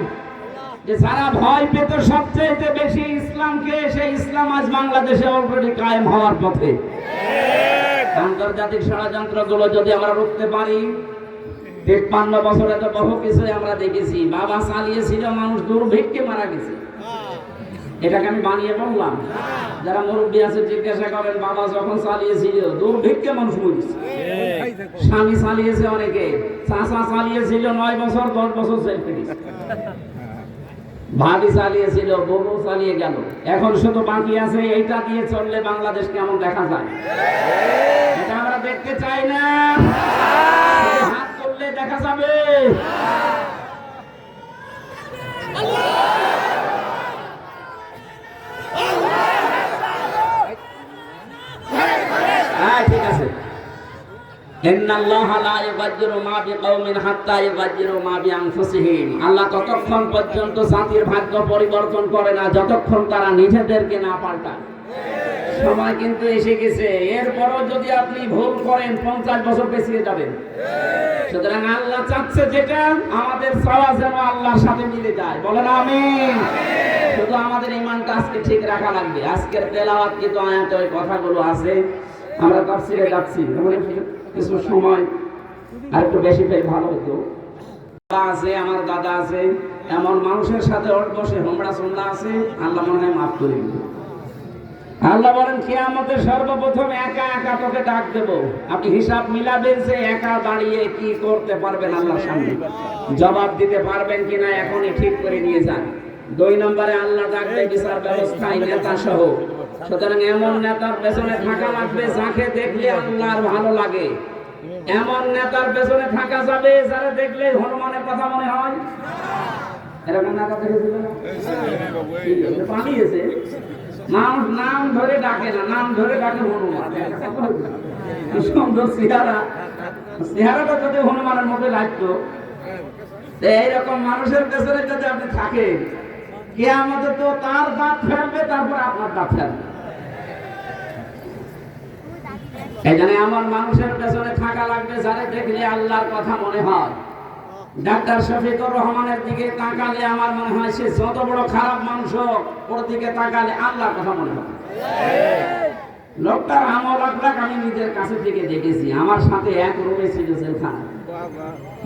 যে যারা ভয় পেত সবচেয়ে বেশি ইসলামকে, সেই ইসলাম আজ বাংলাদেশে অলরেডি কায়েম হওয়ার পথে। আন্তর্জাতিক ষড়যন্ত্র গুলো যদি আমরা রুখতে পারি, 53 বছরে তো বহু কিছু আমরা দেখেছি। বাবা চালিয়েছিল, মানুষ দুর্ভিক্ষে মারা গেছে। এটাকে আমি বানিয়ে বললাম? যারা মুরব্বী আছে জিজ্ঞাসা করেন, বাবা যখন চালিয়েছিল দুর্ভিক্ষে মানুষ মরেছে। স্বামী চালিয়েছে অনেকে, চাচা চালিয়েছিল 9 বছর 10 বছর জেল খেটেছে, ভাবি চালিয়েছিল, বউ চালিয়ে গেল। এখন শুধু বাকি আছে এইটা দিয়ে চললে বাংলাদেশ কেমন দেখা যায়। এটা আমরা দেখতে চাই না, হাত করলে দেখা যাবে। ঠিক আছে। আল্লাহ ততক্ষণ পর্যন্ত জাতির ভাগ্য পরিবর্তন করে না যতক্ষণ তারা নিজেদেরকে না পাল্টায়। সময় কিন্তু এসে গেছে, এরপরও যদি আপনি ভুল করেন 50 বছর পেছিয়ে যাবেন। সুতরাং আল্লাহ চাচ্ছে যেটা, আমাদের চাওয়া যেন আল্লাহর সাথে মিলে যায়। বলেন আমিন। শুধু আমাদের ঈমানটা আজকে ঠিক রাখা লাগবে। আজকের তেলাওয়াত কিন্তু আয়াতে ওই কথাগুলো আছে, আমরা তাফসীরে যাচ্ছি, কিছু সময় আর একটু বেশি পেয়ে ভালো হতো। আছে আমার দাদা আছে, এমন মানুষের সাথে ওঠ বসে হোমড়া সোমড়া আছে, আল্লাহ মনে হয় মাফ করে দিবে। আল্লাহ বলেন কিয়ামতের সর্বপ্রথম একা একা তোকে ডাক দেব, আপনি হিসাব মিলাবেন যে একা দাঁড়িয়ে কি করতে পারবেন, আল্লাহর সামনে জবাব দিতে পারবেন কিনা এখনই ঠিক করে নিয়ে যান। 2 নম্বরে আল্লাহ ডাকবে বিচার ব্যবস্থায় নেতা সহ। সুতরাং এমন নেতার পেছনে থাকা লাগবে যাকে দেখলে আল্লাহর ভালো লাগে। এমন নেতার পেছনে থাকা যাবে যারা দেখলে হনুমানের কথা মনে হয়। এরকম নেতা দেখেছিলেন? পালিয়েছে মানুষ নাম ধরে ডাকে না, নাম ধরে ডাকে হনুমান। কি সুন্দর চেহারা, চেহারাটা যদি হনুমানের মধ্যে লাগতো। এইরকম মানুষের পেছনে যদি আপনি থাকেন, কিয়ামতে তো তার দাঁত ফেলবে, তারপর আপনার দাঁত ফেলবে। এখানে আমার মানুষের পেছনে থাকা লাগবে যারা দেখলে আল্লাহর কথা মনে হয়। ডাক্তার শফিকুর রহমানের দিকে তাকালে আমার মনে হয় সে যত বড় খারাপ মানুষ হোক, ওর দিকে তাকালে আল্লাহর কথা মনে হয়। লোকটার আমল আকলাক আমি নিজের কাছে থেকে দেখেছি। আমার সাথে এক রুমে ছিল জেলখানা।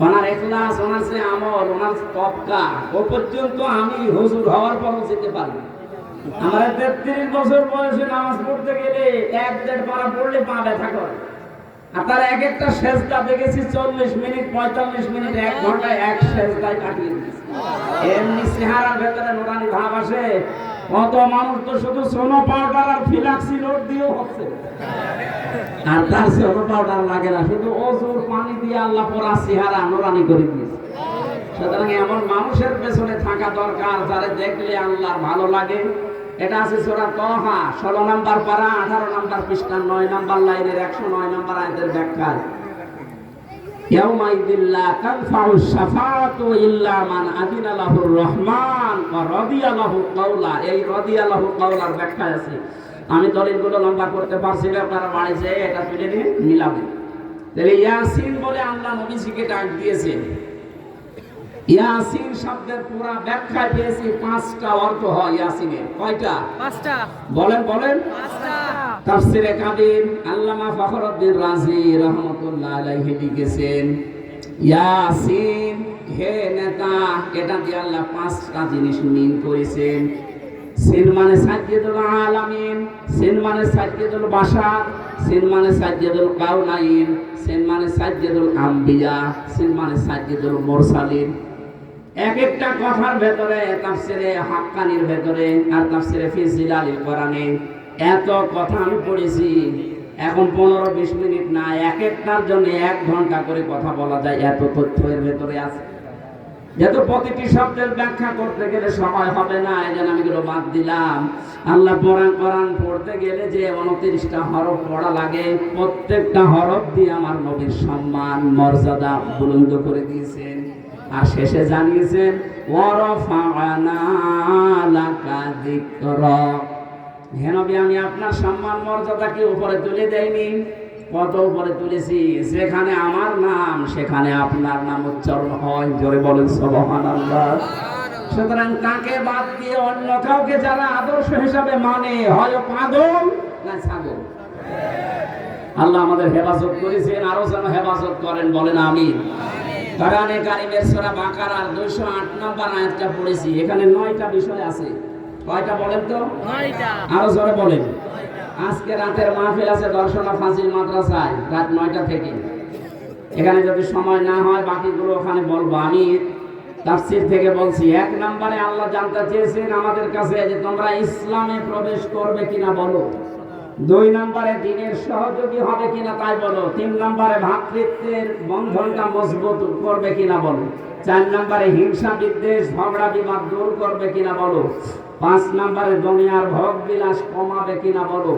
ওনার এখলাস, ওনার যে আমল, ওনার তবকা, ও পর্যন্ত আমি হুজুর হওয়ার পর যেতে পারি। আমার 33 বছর বয়সে নামাজ পড়তে গেলে 1-1.5 পারা পড়লে পা ব্যথা করে। আর তার এক একটা সেজদা দেখেছি 40 মিনিট, 45 মিনিট, 1 ঘন্টায় এক সেজদায় কাটিয়ে দিয়েছে। এমনি চেহারার ভেতরে নুরানি ভাব আসে। কত মানুষ তো শুধু সোনো পাউডার আর ফিলাক্সিলোড দিয়েও হচ্ছে, আর তার সোনো পাউডার লাগে না, শুধু ওজুর পানি দিয়ে আল্লাহ পরা চেহারা নুরানি করে দিয়েছে। সুতরাং এমন মানুষের পেছনে থাকা দরকার যারা দেখলে আল্লাহ ভালো লাগে। এটা আছে সূরা তাহা 16 নম্বর পারা 18 নম্বর পৃষ্ঠা 9 নম্বর লাইনের 109 নম্বর আয়াতের ব্যাখ্যা। ইয়াউমাইযিল লা তানফাউ শাফাআতু ইল্লা মান আযিনা লাহুর রহমান ওয়া রাদিয়া লাহু কাওলা। এই রাদিয়া লাহু কাওলার ব্যাখ্যা আছে। আমি দলিলগুলো লম্বা করতে পারছি না, আপনারা বাড়ি যেয়ে এটা তুলে নিয়ে মিলাবেন। তাহলে ইয়াসিন বলে আল্লাহ নবীজিকে ডাক দিয়েছেন। ইয়াসিন শব্দের পুরা ব্যাখ্যা পেয়েছি 5টা অর্থ হয় ইয়াসিনের। কয়টা? 5টা। বলেন বলেন। 5টা। তাফসীরে কাবীর আল্লামা ফখরুদ্দীন রাজি রাহমাতুল্লাহ আলাইহি লিখেছেন, ইয়াসিন হে নেতা, এটা দিয়ে আল্লাহ 5টা জিনিস মিন করেছেন। সিন মানে সাজ্জাদুল আলামিন, সিন মানে সাজ্জাদুল বাশার, সিন মানে সাজ্জাদুল কাউনাইন, সিন মানে সাজ্জাদুল আম্বিয়া, সিন মানে সাজ্জাদুল মুরসালিন। এক একটা কথার ভেতরে তাফসিরে হাক্কানির ভেতরে আর তাফসিরে ফি জিলালিল কোরআনে এত কথা আমি পড়েছি। এখন 15-20 মিনিট না, এক একটার জন্য 1 ঘন্টা করে কথা বলা যায়, এত তথ্য এর ভেতরে আছে। যেহেতু প্রতিটি শব্দের ব্যাখ্যা করতে গেলে সময় হবে না, এজন্য আমি এগুলো বাদ দিলাম। আল্লাহ কোরআন পড়তে গেলে যে 29টা হরফ পড়া লাগে, প্রত্যেকটা হরফ দিয়ে আমার নবীর সম্মান মর্যাদা বুলন্দ করে দিয়েছেন। আর শেষে জানিয়েছেন ওয়ারাফা'না লাকা যিকরাক। হে নবী, আমি আপনার সম্মান মর্যাদাকে উপরে তুলে দেইনি, কত উপরে তুলেছি। যেখানে আমার নাম সেখানে আপনার নাম উচ্চারণ হয়। জোরে বলেন সুবহানাল্লাহ। সুতরাং তাকে বাদ দিয়ে অন্য কাউকে যারা আদর্শ হিসাবে মানে, হয় পাগল না ছাগল। আল্লাহ আমাদের হেফাজত করেছেন, আরো যেন হেফাজত করেন, বলেন আমিন। কোরআনে কারীমের সূরা বাকারার 208 নম্বর আয়াতটা পড়েছি। এখানে 9টা বিষয় আছে। কয়টা বলেন তো? 9টা। আরো জোরে বলেন। আজকে রাতের মাহফিল আছে দর্শনা ফাজিল মাদ্রাসায় রাত 9টা থেকে। এখানে যদি সময় না হয় বাকিগুলো ওখানে বলবো। আমি তাফসীর থেকে বলছি। 1 নম্বরে আল্লাহ জানতে চেয়েছেন আমাদের কাছে যে তোমরা ইসলামে প্রবেশ করবে কিনা বলো। 2 নম্বরে দ্বীনের সহযোগী হবে কিনা তাই বলো। 3 নম্বরে ভ্রাতৃত্বের বন্ধনটা মজবুত করবে কিনা বলো। 4 নম্বরে হিংসা বিদ্বেষ ঝগড়া বিবাদ দূর করবে কিনা বলো। 5 নম্বরে দুনিয়ার ভোগ বিলাস কমাবে কিনা বলো।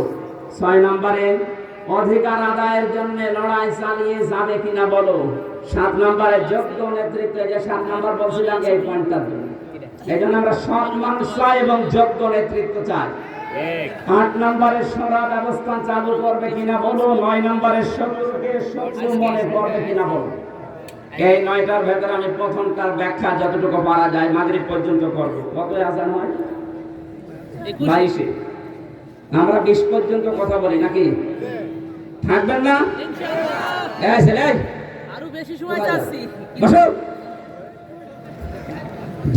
6 নম্বরে অধিকার আদায়ের জন্য লড়াই চালিয়ে যাবে কিনা বলো। 7 নম্বরে যোগ্য নেতৃত্ব, যে 7 নম্বর বলছিলাম এই পয়েন্টটার জন্য। এই জন্য আমরা সৎ মানুষ চাই এবং যোগ্য নেতৃত্ব চাই। 8 নম্বরে সরা ব্যবস্থা চালু করবে কিনা বলো। 9 নম্বরে শত্রুকে শত্রু মনে করবে কিনা বলো। এই 9টার ভেতরে আমি প্রথমটার ব্যাখ্যা যতটুকু পারা যায় মাগরিব পর্যন্ত করব। কত আজান হয়? 22-এ। আমরা 20 পর্যন্ত কথা বলি নাকি? থাকবেন না ইনশাআল্লাহ? এই ছেলে আরো বেশি সময় চাচ্ছি। বসো।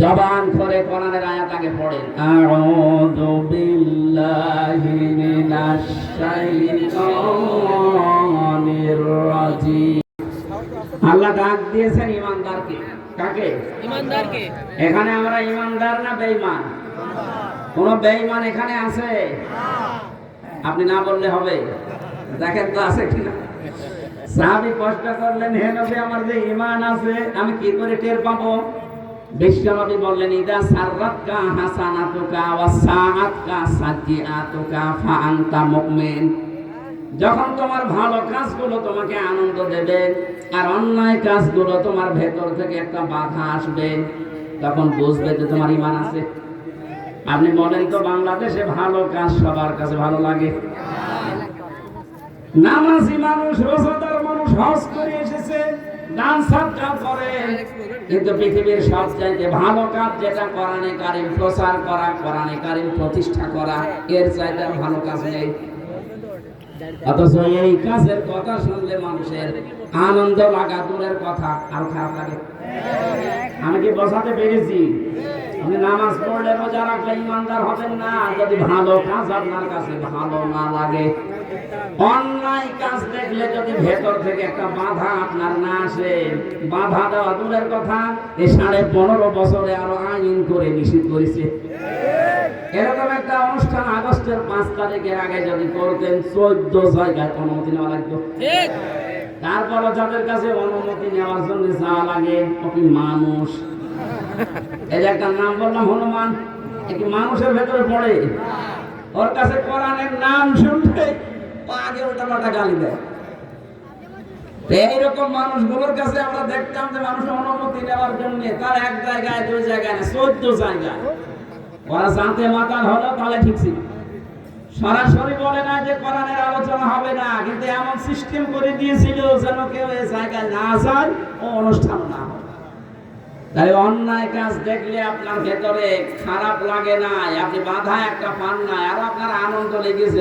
জবান করে কোরআনের আয়াত আগে পড়েন। আউযু বিল্লাহি মিনাশ শাইতানির রাজিম। আল্লাহ ডাক দিয়েছেন ঈমানদারকে। কাকে? ঈমানদারকে। এখানে আমরা ঈমানদার না বেঈমান? কোন বেঈমান এখানে আছে? আপনি না বললে হবে। দেখেন তো আছে কিনা। সাহাবী কষ্ট করলেন, হে নবী আমার যে ঈমান আছে আমি কি করে টের পাবো? বিশ্বনবী বললেন, ইদা সাররাতকা হাসানাতুকা ওয়া সাআতকা সাজ্জিআতুকা ফা আনতা মুমিন। যখন তোমার ভালো কাজগুলো তোমাকে আনন্দ দেবে আর অন্যায় কাজগুলো তোমার ভেতর থেকে একটা বাধা আসবে, তখন বুঝবে যে তোমার ঈমান আছে। আপনি বলেন তো, বাংলাদেশে ভালো কাজ সবার কাছে ভালো লাগে? নামাজি মানুষ, রোজাদার মানুষ হজ করে এসেছে, দান সাদকা করে, কিন্তু পৃথিবীর সবচাইতে ভালো কাজ যেটা কোরআনে কারীম প্রচার করা, কোরআনে কারীম প্রতিষ্ঠা করা, এর চাইতে আর ভালো কাজ নেই। অথচ এই কাজের কথা শুনলে মানুষের আনন্দ লাগা দূরের কথা, আর খারাপ লাগে। আমি কি বোঝাতে পেরেছি? আপনি নামাজ পড়লে, রোজা রাখলে ইমানদার হবেন না যদি ভালো কাজ আপনার কাছে ভালো না লাগে। অন্যায় কাজ দেখলে যদি ভেতর থেকে একটা বাধা আপনার না আসে, বাধা দেওয়া দূরের কথা, এই 15.5 বছরে আরো আইন করে নিষিদ্ধ করেছে। এরকম একটা অনুষ্ঠান আগস্টের 5 তারিখের আগে যদি করতেন, 14 জায়গায় অনুমতি নেওয়া লাগতো। তারপরও যাদের কাছে অনুমতি নেওয়ার জন্য যাওয়া লাগে, ওকে মানুষ, এই যে একটা নাম বললাম হনুমান, একটি মানুষের ভেতরে পড়ে, ওর কাছে কোরআনের নাম শুনলে আগে উল্টাপাল্টা গালি দেয়। এইরকম মানুষগুলোর কাছে আমরা দেখতাম যে মানুষ অনুমতি নেওয়ার জন্য তার 1 জায়গায় 2 জায়গায় না, 14 জায়গায়। ওরা জানতে মাতাল হলো তাহলে ঠিক ছিল। সরাসরি বলে না যে কোরআনের আলোচনা হবে না, কিন্তু এমন সিস্টেম করে দিয়েছিল যেন কেউ এই জায়গায় না যায় ও অনুষ্ঠান না হয়। তাই অন্যায় কাজ দেখলে আপনার ভেতরে খারাপ লাগে না, আপনি বাধা একটা পান না, আর আপনার আনন্দ লেগেছে,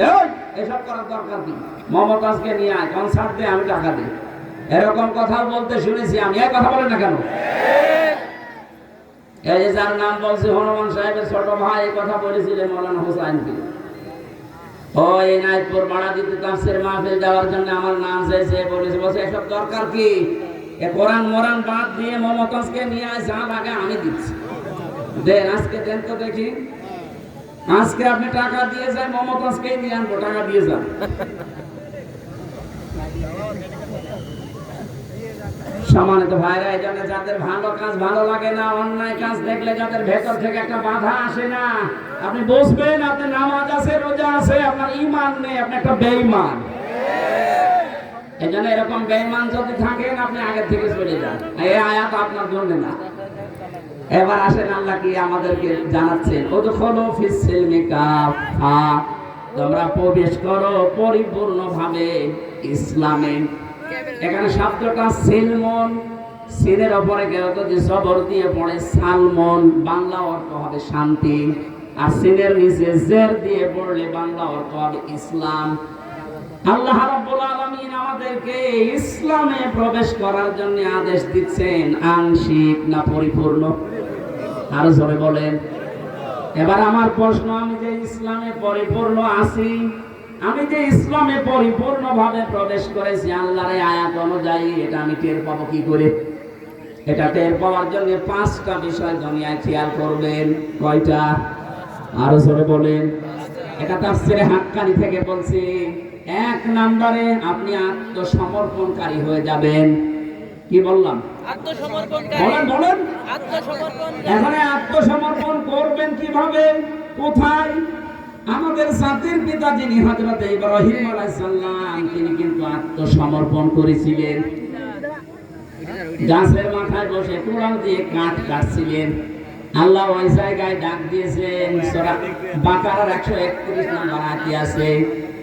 এসব করার দরকার কি? মমতাজকে নিয়ে আয়, কনসার্ট দিয়ে আমি টাকা দিই, এরকম কথা বলতে শুনেছি আমি। এই কথা বলেন না কেন? এই যে যার নাম বলছে হনুমান সাহেবের ছোট ভাই, এই কথা বলেছিলেন মৌলানা হোসাইনকে। ওই নাইটপুর মারা দিতে তাফসীর মাহফিল যাওয়ার জন্য আমার নাম চাইছে, বলেছে, বলছে এসব দরকার কি? এ কোরআন মোরান বাদ দিয়ে মমতাজকে নিয়ে আয়, যা লাগে আমি দিচ্ছি। দেন, আজকে দেন তো দেখি। আজকে আপনি টাকা দিয়ে যান, মমতাজকে নিয়ে আনবো, টাকা দিয়ে যান। সম্মানিত ভাইরা, এই জন্য যাদের ভালো কাজ ভালো লাগে না, অন্যায় কাজ দেখলে যাদের ভেতর থেকে একটা বাধা আসে না, আপনি বুঝবেন আপনার নামাজ আছে, রোজা আছে, আপনার ঈমান নেই, আপনি একটা বেঈমান। এই জন্য এরকম বেঈমান যদি থাকেন, আপনি আগে থেকে চলে যান। এই আয়াত আপনার জন্য না। এবার আসেন, আল্লাহ কি আমাদেরকে জানাচ্ছেন, উদখুলু ফিস সিলমি কাফা, তোমরা প্রবেশ করো পরিপূর্ণভাবে ইসলামে। এখানে শব্দটা সিলমন, সিনের উপরে কেউ যদি জবর দিয়ে পড়ে সালমন, বাংলা অর্থ হবে শান্তি, আর সিনের নিচে জের দিয়ে পড়লে বাংলা অর্থ হবে ইসলাম। আল্লাহ রাব্বুল আলামিন আমাদেরকে ইসলামে প্রবেশ করার জন্য আদেশ দিচ্ছেন, আংশিক না পরিপূর্ণ? আরো জোরে বলেন। এবার আমার প্রশ্ন, আমি যে ইসলামে পরিপূর্ণ আছি, আমি যে ইসলামে পরিপূর্ণভাবে প্রবেশ করেছি আল্লাহর আয়াত অনুযায়ী, এটা আমি টের পাবো কি করে? এটা টের পাওয়ার জন্য 5টা বিষয় দুনিয়ায় খেয়াল করবেন। কয়টা? আরো জোরে বলেন। এটা তাফসীরে হাক্কানি থেকে বলছি। 1 নম্বরে আপনি আত্মসমর্পণকারী হয়ে যাবেন। কি বললাম? আত্মসমর্পণকারী। বলেন বলেন। আত্মসমর্পণকারী। এখানে আত্মসমর্পণ করবেন কিভাবে, কোথায়? আমাদের জাতির পিতা যিনি হযরত ইব্রাহিম আলাইহিস সালাম, তিনি কিন্তু আত্মসমর্পণ করেছিলেন। গাছের মাথায় বসে কুড়াল দিয়ে কাঠ কাটছিলেন। আল্লাহ ওই জায়গায় ডাক দিয়েছেন, সূরা বাকারার 131 নম্বর আয়াতে আছে,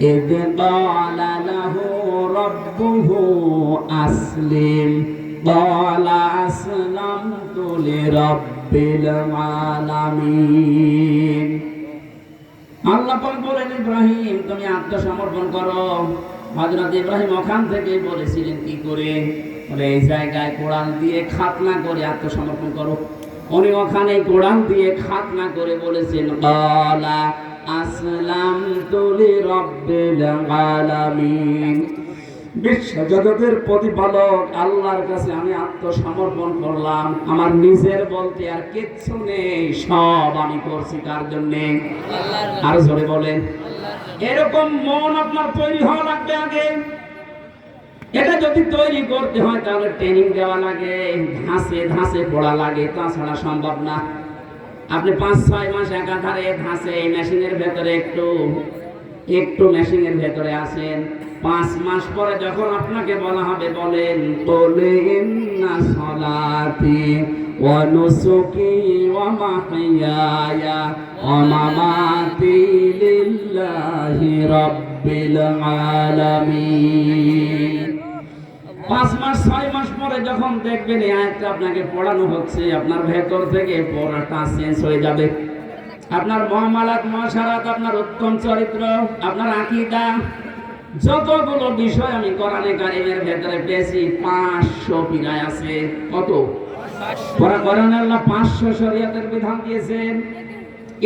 ইয ক্বালা লাহু রাব্বুহু আসলিম ক্বালা আসলামতু লিরাব্বিল আলামিন। আল্লাহ পাক বলেন, ইব্রাহিম তুমি আত্মসমর্পণ করো। হযরত ইব্রাহিম ওখান থেকে বলেছিলেন কি করে? বলে এই জায়গায় কোরআন দিয়ে খাতনা করে আত্মসমর্পণ করো। উনি ওখানে কোরআন দিয়ে খাতনা করে বলেছেন, ক্বালা আসলামতু লিরাব্বিল আলামিন, বিশ্বজগতের প্রতিপালক আল্লাহর কাছে আমি আত্মসমর্পণ করলাম। আমার নিজের বলতে আর কিচ্ছু নেই, সব আমি করছি কার জন্য? আর জোরে বলেন। এরকম মন আপনার তৈরি হওয়া লাগবে আগে। এটা যদি তৈরি করতে হয় তাহলে ট্রেনিং দেওয়া লাগে, ধাঁচে ধাঁচে পড়া লাগে, তাছাড়া সম্ভব না। আপনি 5-6 মাস একাধারে ধাঁচে এই মেশিনের ভেতরে একটু মেশিনের ভেতরে আসেন, 5 মাস পরে যখন আপনাকে বলা হবে বলেন বলে ইন্না সলাতি ওয়া নুসুকি ওয়া মাহইয়ায়া ওয়া মামাতি লিল্লাহি রাব্বিল আলামিন। 5 মাস 6 মাস পরে যখন দেখবেন এই আয়াতটা আপনাকে পড়ানো হচ্ছে, আপনার ভেতর থেকে পড়াটা চেঞ্জ হয়ে যাবে। আপনার মুআমালাত মুআশারাত, আপনার উত্তম চরিত্র, আপনার আকীদা, যতগুলো বিষয় আমি কোরআনে কারীমের ভেতরে পেয়েছি 500 পৃষ্ঠায় আছে। কত? কোরআনে আল্লাহ 500 শরীয়তের বিধান দিয়েছেন।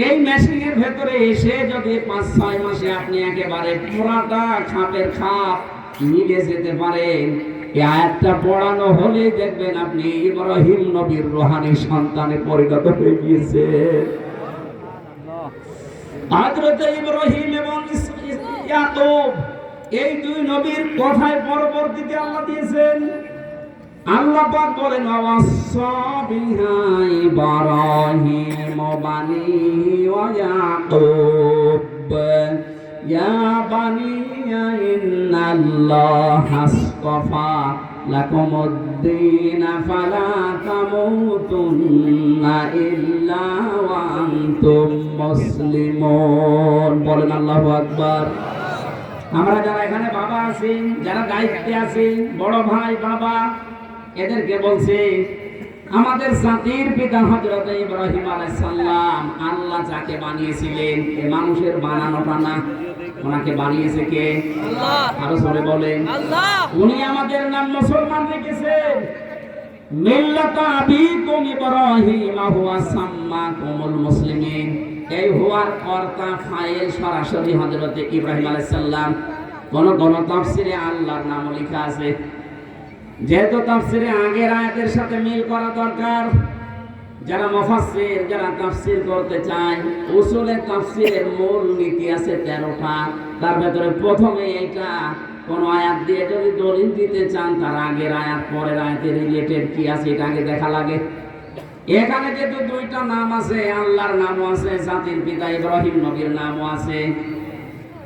এই মেশিনের ভেতরে এসে যদি 5-6 মাসে আপনি একেবারে পুরাটা খাপের খাপ মিলে যেতে পারেন, এই আয়াতটা পড়ানো হলে দেখবেন আপনি ইব্রাহিম নবীর রূহানী সন্তানে পরিণত হয়ে গিয়েছেন। হযরত ইব্রাহিম এবং ইয়াকুব এই দুই নবীর কথায় পরবর্তীতে আল্লাহ দিয়েছেন। আল্লাহ পাক বলেন ওয়াসা বিহা ইব্রাহিম বানিহি ওয়া ইয়াকুব ইয়া বানিয়া ইন্নাল্লাহা আসতাফা লাকুমুদ-দীন ফালা তামুতুন্না ইল্লা ওয়া আনতুম মুসলিমুন। বলেন আল্লাহু আকবার। আমরা যারা এখানে বাবা আছি, যারা দায়িত্বে আছি, বড় ভাই বাবা, এদেরকে বলছি আমাদের জাতির পিতা হযরত ইব্রাহিম আলাইহিস সালাম আল্লাহ যাকে বানিয়েছিলেন, এ মানুষের বানানোটা না, ওনাকে বানিয়েছে কে? আল্লাহ। আরো জোরে বলেন আল্লাহ। উনি আমাদের নাম মুসলমান রেখেছেন। মিল্লাতা আবিকুম ইব্রাহিম হুয়া সাম্মাকুমুল মুসলিমিন। এই হুয়ার কর্তা ফাইল সরাসরি হযরত ইব্রাহিম আলাইহিস সালাম। কোন তাফসিরে আল্লাহর নাম লেখা আছে। যেহেতু তাফসিরে আগের আয়াতের সাথে মিল করা দরকার, যারা মুফাসসির, যারা তাফসির করতে চায়, উসুলে তাফসিরের মূল নীতি আছে 13টা। তার ভেতরে প্রথমে এইটা, কোন আয়াত দিয়ে যদি দলিল দিতে চান তার আগের আয়াত পরের আয়াতের রিলেটেড কি আছে এটা আগে দেখা লাগে। এখানে যেহেতু দুইটা নাম আছে, আল্লাহর নামও আছে, জাতির পিতা ইব্রাহিম নবীর নামও আছে,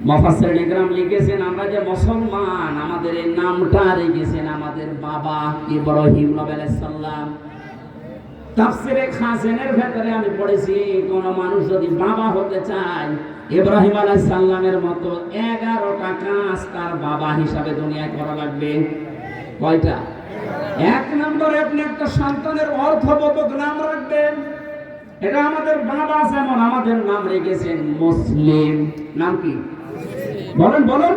মুফাসসিরিন ইকরাম লিখেছেন আমরা যে মুসলমান, আমাদের এই নামটা রেখেছেন আমাদের বাবা ইব্রাহিম নবী আলাইহিস সালাম। তাফসিরে খাজেনের ভেতরে আমি পড়েছি কোন মানুষ যদি বাবা হতে চায়, ইব্রাহিম আলাইহিস সালামের মতো 11টা কাজ তার বাবা হিসাবে দুনিয়ায় করা লাগবে। কয়টা? 1 নম্বরে আপনি একটা সন্তানের অর্থবোধক নাম রাখবেন। এটা আমাদের বাবা যেমন আমাদের নাম রেখেছেন মুসলিম। নাম কি? বলেন বলেন।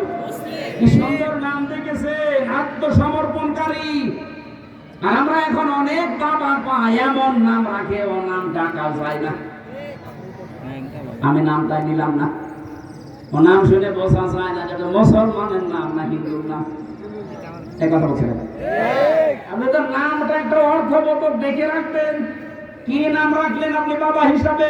কি সুন্দর নাম রেখেছেন, আত্মসমর্পণকারী। আর আমরা এখন অনেক বাবা পাই এমন নাম রাখে, ও নাম ডাকা যায় না। আমি নামটা নিলাম না, ও নাম শুনে বোঝা যায় না যেটা মুসলমানের নাম না হিন্দুর নাম। এই কথা বলছেন আপনি তো নামটা একটা অর্থবোধক দেখে রাখবেন। কি নাম রাখলেন আপনি বাবা হিসাবে?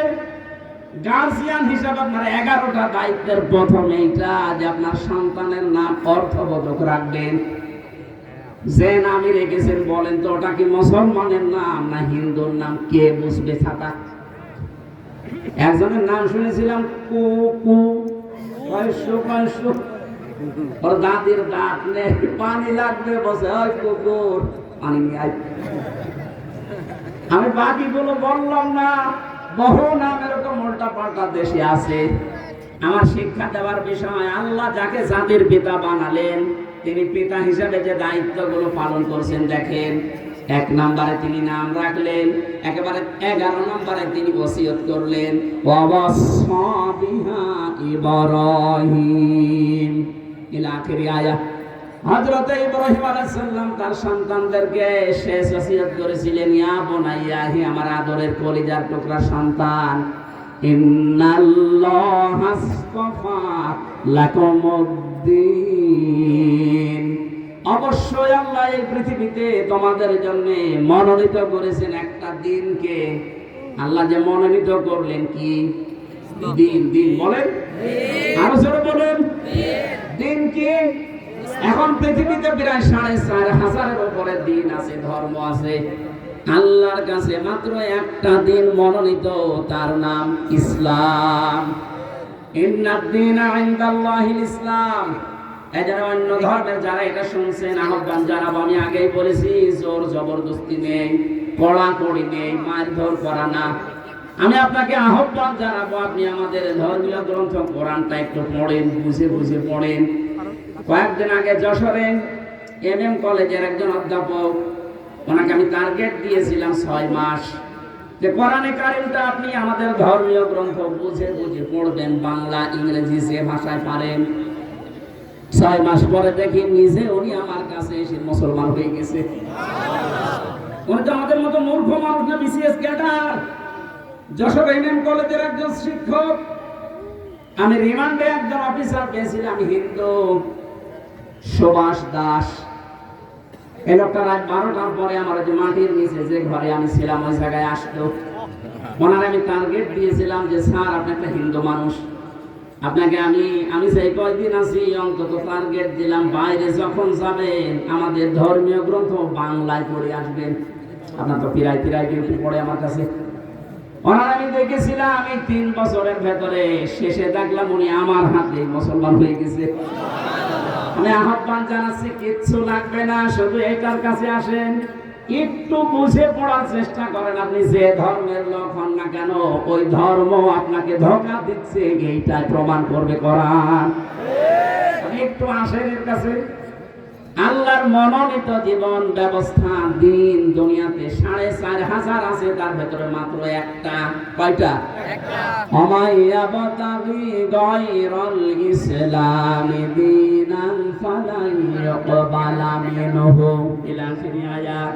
গার্জিয়ান হিসাবে আপনার 11টা দায়িত্বের প্রথম এইটা যে আপনার সন্তানের নাম অর্থবোধক রাখবেন। যে নামই রেখেছেন বলেন তো ওটা কি মুসলমানের নাম না হিন্দুর নাম? কে বুঝবে ছাতা? একজনের নাম শুনেছিলাম কুকু, ওর দাদির দাঁত নেই, পানি লাগবে, বসে ওই কুকুর পানি নিয়ে আয়। আমি বাকিগুলো বললাম না, বহু নাম এরকম উল্টা পাল্টা দেশে আছে। আমার শিক্ষা দেওয়ার বিষয়, আল্লাহ যাকে জাতির পিতা বানালেন তিনি পিতা হিসাবে যে দায়িত্বগুলো পালন করছেন দেখেন। 1 নম্বরে তিনি নাম রাখলেন, একেবারে 11 নম্বরে তিনি ওসিয়ত করলেন ওয়াসা বিহা ইব্রাহিম ইলা আখিরি আয়াত। হযরত ইব্রাহিম আলাইহিস সালাম তার সন্তানদেরকে শেষ ওসিয়ত করেছিলেন, ইয়া বুনাইয়া, হে আমার আদরের কলিজার টুকরা সন্তান, ইন্নাল্লাহা আসতাফা লাকুমুদ-দীন, অবশ্যই আল্লাহ এই পৃথিবীতে তোমাদের জন্য মনোনীত করেছেন একটা দিনকে। আল্লাহ যে মনোনীত করলেন কি দিন? দিন বলেন, আরো জোরে বলেন। দিন কি? এখন পৃথিবীতে প্রায় 4,500-এর উপরে দিন আছে, ধর্ম আছে। আল্লাহর কাছে মাত্র একটা দিন মনোনীত, তার নাম ইসলাম। ইন্নাদ-দীনা ইনদাল্লাহিল ইসলাম। এজন্য অন্য ধর্মের যারা এটা শুনছেন, আহ্বান জানাবো, আমি আগেই বলেছি, জোর জবরদস্তি নেই, কড়াকড়ি নেই, মারধর করা না। আমি আপনাকে আহ্বান জানাবো, আপনি আমাদের ধর্মীয় গ্রন্থ কোরআনটা একটু পড়েন, বুঝে বুঝে পড়েন। কয়েকদিন আগে যশোরে MM কলেজের একজন অধ্যাপক, ওনাকে আমি টার্গেট দিয়েছিলাম 6 মাস, যে কোরআনে কারিমটা আপনি আমাদের ধর্মীয় গ্রন্থ বুঝে বুঝে পড়বেন, বাংলা ইংরেজি যে ভাষায় পারেন। 6 মাস পরে দেখি নিজে উনি আমার কাছে এসে মুসলমান হয়ে গেছে। উনি তো আমাদের মতো মূর্খ মানুষ না, BCS ক্যাডার, যশোর MM কলেজের একজন শিক্ষক। আমি রিমান্ডে একজন অফিসার পেয়েছিলাম, হিন্দু, সুভাষ দাস। এই লোকটা রাত 12টার পরে আমার যে মাটির নিচে যে ঘরে আমি ছিলাম ওই জায়গায় আসতো। ওনার আমি টার্গেট দিয়েছিলাম যে স্যার, আপনি একটা হিন্দু মানুষ, আপনাকে আমি সেই কয়দিন আছি অন্তত টার্গেট দিলাম, বাইরে যখন যাবেন আমাদের ধর্মীয় গ্রন্থ বাংলায় পড়ে আসবেন। আপনার তো পিরাই ডিউটি পড়ে আমার কাছে। ওনার আমি দেখেছিলাম, আমি 3 বছরের ভেতরে শেষে দেখলাম উনি আমার হাতে মুসলমান হয়ে গেছে। আমি আহ্বান জানাচ্ছি, কিচ্ছু লাগবে না, শুধু এটার কাছে আসেন, একটু বুঝে পড়ার চেষ্টা করেন। আপনি যে ধর্মের লোক হন না কেন, ওই ধর্ম আপনাকে ধোঁকা দিচ্ছে, এইটাই প্রমাণ করবে কোরআন। আপনি একটু আসেন এর কাছে। আল্লাহর মনোনীত জীবন ব্যবস্থা, দিন দুনিয়াতে 4,500 আছে, তার ভেতরে মাত্র একটা। কয়টা? একটা। ওমাইয়াবতাগি গায়রাল ইসলামি দীনান ফালান ইয়াকবালা মিনহু ইলা আখিরি আয়াত।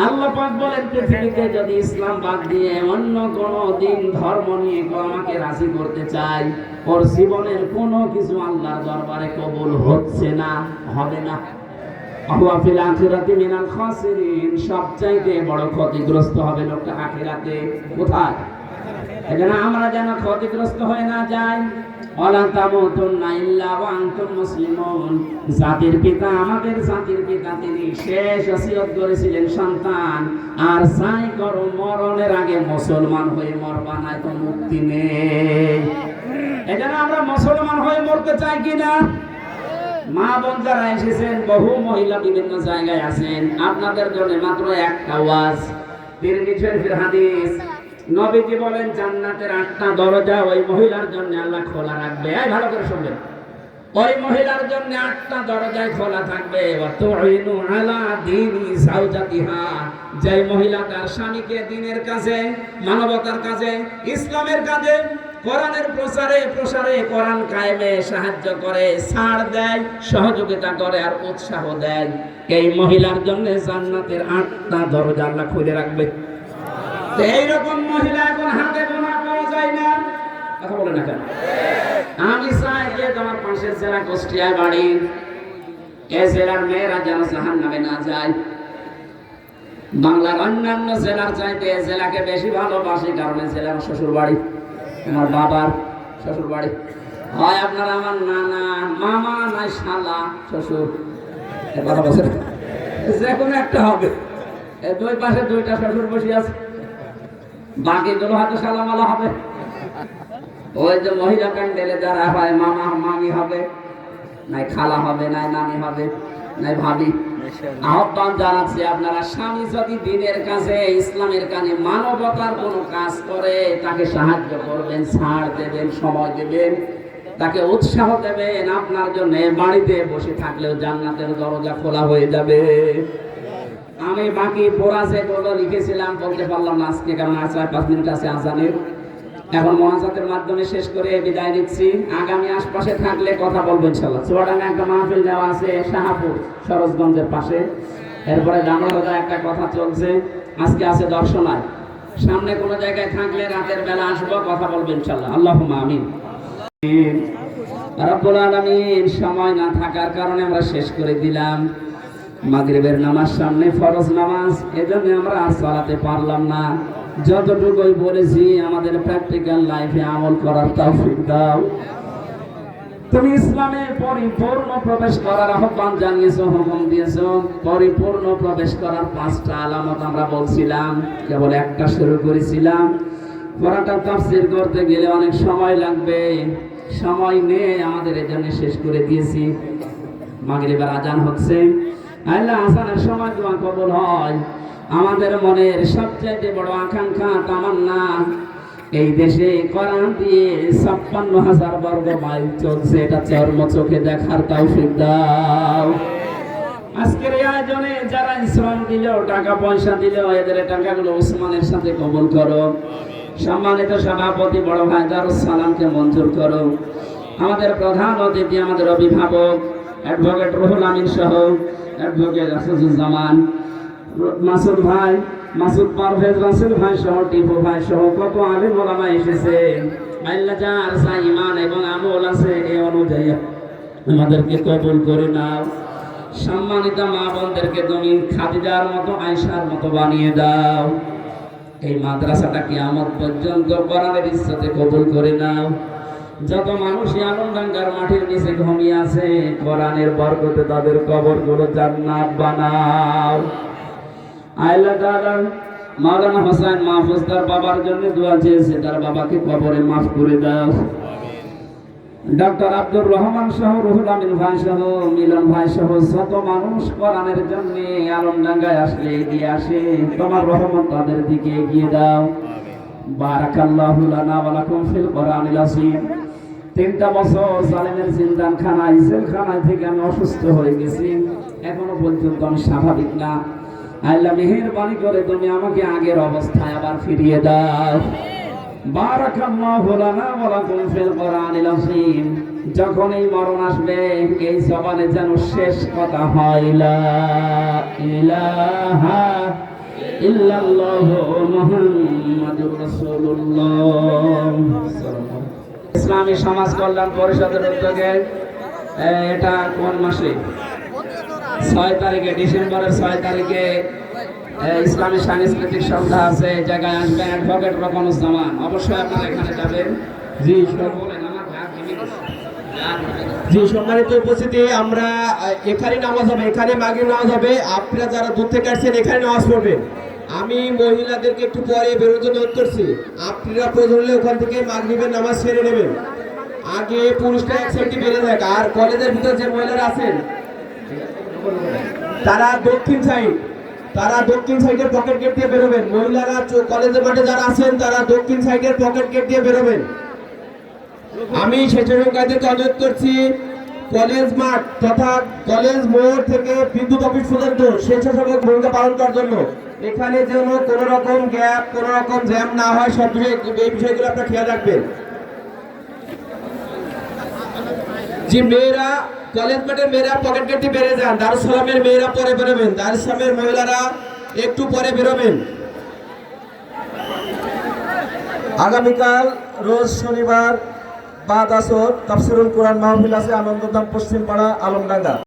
আল্লাহ পাক বলেন, পৃথিবীতে যদি ইসলাম বাদ দিয়ে অন্য কোন দিন ধর্ম নিয়ে কেউ আমাকে রাজি করতে চায়, ওর জীবনের কোনো কিছু আল্লাহর দরবারে কবুল হচ্ছে না, হবে না। সবচাইতে বড় ক্ষতিগ্রস্ত হবে লোকটা আখিরাতে। কোথায়? এজন্য আমরা যেন ক্ষতিগ্রস্ত হয়ে না যাই। ওয়ালা তামুতুন্না ইল্লা ওয়া আনতুম মুসলিমুন। জাতির পিতা, আমাদের জাতির পিতা, তিনি শেষ ওসিয়ত করেছিলেন, সন্তান আর চাই করো মরণের আগে মুসলমান হয়ে মরবা, না তো মুক্তি নেই। এজন্য আমরা মুসলমান হয়ে মরতে চাই কিনা? মা বোন যারা এসেছেন, বহু মহিলা বিভিন্ন জায়গায় আছেন, আপনাদের জন্য মাত্র একটা ওয়াজ। তিরমিজি শরীফের হাদিস, নবীজি বলেন, জান্নাতের 8টা দরজা ওই মহিলার জন্য আল্লাহ খোলা রাখবে। এই ভালো করে শুনবেন, ওই মহিলার জন্য 8টা দরজায় খোলা থাকবে। ওয়া তুইনু আলা দীনি যাওজাতিহা, যে মহিলা তার স্বামীকে দ্বীনের কাজে, মানবতার কাজে, ইসলামের কাজে, কোরআনের প্রসারে কোরআন কায়েমে সাহায্য করে, ছাড় দেয়, সহযোগিতা করে আর উৎসাহ দেয়, এই মহিলার জন্য জান্নাতের 8টা দরজা আল্লাহ খুলে রাখবে। এইরকম মহিলা এখন হাতে গোনা পাওয়া যায় না। কথা বলে না কেন? আমি চাই যে তোমার পাশের জেলা কুষ্টিয়ায় বাড়ি, এই জেলার মেয়েরা যেন জাহান্নামে না যায়। বাংলার অন্যান্য জেলার চাইতে এই জেলাকে বেশি ভালোবাসি, কারণ এই জেলার শ্বশুর বাড়ি, আমার বাবার শ্বশুর বাড়ি। হয় আপনার আমার নানা, মামা, নাই শালা, শ্বশুর, কথা বলছেন, যে কোনো একটা হবে। এই 2 পাশে 2টা শ্বশুর বসে আছে, বাকিগুলো হয়তো শালামালা হবে। ওই যে মহিলা প্যান্ডেলে যারা হয়, মামা মামি হবে, নাই খালা হবে, নাই নানি হবে, নাই ভাবি। আহ্বান জানাচ্ছি, আপনারা স্বামী যদি দ্বীনের কাছে, ইসলামের কানে, মানবতার কোনো কাজ করে, তাকে সাহায্য করবেন, ছাড় দেবেন, সময় দেবেন, তাকে উৎসাহ দেবেন। আপনার জন্য বাড়িতে বসে থাকলেও জান্নাতের দরজা খোলা হয়ে যাবে। আমি বাকি পড়া যেগুলো লিখেছিলাম বলতে পারলাম না আজকে, কারণ আর 4-5 মিনিট আছে আজানের। এখন মোনাজাতের মাধ্যমে শেষ করে বিদায় নিচ্ছি। আগামী আশপাশে থাকলে কথা বলবো ইনশাআল্লাহ। চুয়াডাঙ্গা একটা মাহফিল দেওয়া আছে, শাহপুর সরোজগঞ্জের পাশে। এরপরে দামোদরে একটা কথা চলছে, আজকে আছে দর্শনায়। সামনে কোনো জায়গায় থাকলে রাতের বেলা আসবো, কথা বলবো ইনশাআল্লাহ। আল্লাহুম্মা আমিন। রব্বুল আলামিন, সময় না থাকার কারণে আমরা শেষ করে দিলাম। মাগরিবের নামাজ সামনে, ফরজ নামাজ, এজন্য আমরা আর সালাতে পারলাম না। যতটুকুই বলেছি আমাদের প্র্যাকটিক্যাল লাইফে আমল করার তৌফিক দাও। তুমি ইসলামে পরিপূর্ণ প্রবেশ করার আহ্বান জানিয়েছো, হুকুম দিয়েছো। পরিপূর্ণ প্রবেশ করার 5টা আলামত আমরা বলছিলাম, কেবল একটা শুরু করেছিলাম। পড়াটা তাফসীর করতে গেলে অনেক সময় লাগবে, সময় নিয়ে আমাদের এজন্য শেষ করে দিয়েছি। মাগরিবের আজান হচ্ছে, আল্লাহ আজানের সময় দোয়া কবুল হয়। আমাদের মনের সবচেয়ে বড় আকাঙ্ক্ষা, তামান্না, এই দেশে কোরআন দিয়ে 56,000 বর্গ মাইল চলছে, এটা চর্ম চোখে দেখার তৌফিক দাও। আজকের এই আয়োজনে যারা শ্রম দিল, টাকা পয়সা দিল, এদের টাকাগুলো ওসমানের সাথে কবুল করো। সম্মানিত সভাপতি বড় ভাই দারুস সালামকে মঞ্জুর করো। আমাদের প্রধান অতিথি, আমাদের অভিভাবক অ্যাডভোকেট রুহুল আমিন সহ অ্যাডভোকেট আসাদুজ্জামান, মাসুদ ভাই, মাসুদ পারভেজ, রাসেল ভাই সহ টিপু ভাই সহ কত আলেম ওলামা এসেছে। আল্লাহ যার যা ঈমান এবং আমল আছে এই অনুযায়ী আমাদেরকে কবুল করে নাও। সম্মানিত মা বোনদেরকে তুমি খাদিজার মতো, আয়েশার মতো বানিয়ে দাও। এই মাদ্রাসাটা কিয়ামত পর্যন্ত কোরআনের ইজ্জতে কবুল করে নাও। যত মানুষ আলমডাঙ্গার মাটির নিচে ঘুমিয়ে আছে, কোরআনের বরকতে তাদের কবরগুলো জান্নাত বানাও। আল্লাহ তাআলা মাওলানা হোসেন মাহফুজ তার বাবার জন্য দোয়া চেয়েছে, তার বাবাকে কবরে মাফ করে দাও। ডক্টর আব্দুর রহমান সহ, রুহুল আমিন ভাই সহ, মিলন ভাই সহ যত মানুষ কোরআনের জন্য আলমডাঙ্গায় আসলে এগিয়ে আসে, তোমার রহমত তাদের দিকে এগিয়ে দাও। বারাকাল্লাহু লানা ওয়া লাকুম ফিল কোরআনিল আযীম। 3টা বছর জালেমের জিন্দানখানায়, জেলখানায় থেকে আমি অসুস্থ হয়ে গেছি, এখনো পর্যন্ত আমি স্বাভাবিক না। আল্লাহ মেহেরবানি করে তুমি আমাকে আগের অবস্থায় আবার ফিরিয়ে দাও। বারাকাল্লাহু লানা ওয়া লাকুম ফিল কোরআনিল আযীম। যখন এই মরণ আসবে, এই জবানে যেন শেষ কথা হয়, লা ইলাহা ইল্লাল্লাহু মুহাম্মাদুর রাসূলুল্লাহ। ইসলামী সমাজ কল্যাণ পরিষদের উদ্যোগে এটা কোন মাসে? 6 তারিখে, ডিসেম্বরের 6 তারিখে ইসলামী সাংস্কৃতিক সন্ধ্যা আছে। জায়গায় আসবেন অ্যাডভোকেট রকমুজ্জামান, অবশ্যই আপনারা এখানে যাবেন। জি জি, সম্মানিত উপস্থিতি, আমরা এখানে নামাজ হবে, এখানে মাগরিব নামাজ হবে। আপনারা যারা দূর থেকে আসছেন এখানে নামাজ পড়বেন। আমি মহিলাদেরকে একটু পরে বেরোতে অনুরোধ করছি, আপনারা প্রয়োজন হলে ওখান থেকে মাগরিবের নামাজ সেরে নেবেন। আগে পুরুষরা এক সাইডে বেড়ে থাকে, আর কলেজের ভিতর যে মহিলারা আছেন তারা দক্ষিণ সাইডের পকেট গেট দিয়ে বেরোবেন। মহিলারা কলেজের মাঠে যারা আছেন তারা দক্ষিণ সাইডের পকেট গেট দিয়ে বেরোবেন। আমি স্বেচ্ছাসেবকদেরকে অনুরোধ করছি, কলেজ মাঠ তথা কলেজ মোড় থেকে বিদ্যুৎ অফিস পর্যন্ত স্বেচ্ছাসেবক ভূমিকা পালন করার জন্য এখানে যেন কোনো রকম গ্যাপ, কোনো রকম জ্যাম না হয়, সব এই বিষয়গুলো আপনারা খেয়াল রাখবেন। যে মেয়েরা কলেজ মাঠের মেয়েরা পকেট গেট দিয়ে বেরিয়ে যান, দারুস সালামের মেয়েরা পরে বেরোবেন, দারুস সালামের মহিলারা একটু পরে বেরোবেন। আগামীকাল রোজ শনিবার বাদ আসর তাফসিরুল কোরআন মাহফিল আছে আনন্দধাম পশ্চিম পাড়া, আলমডাঙ্গা।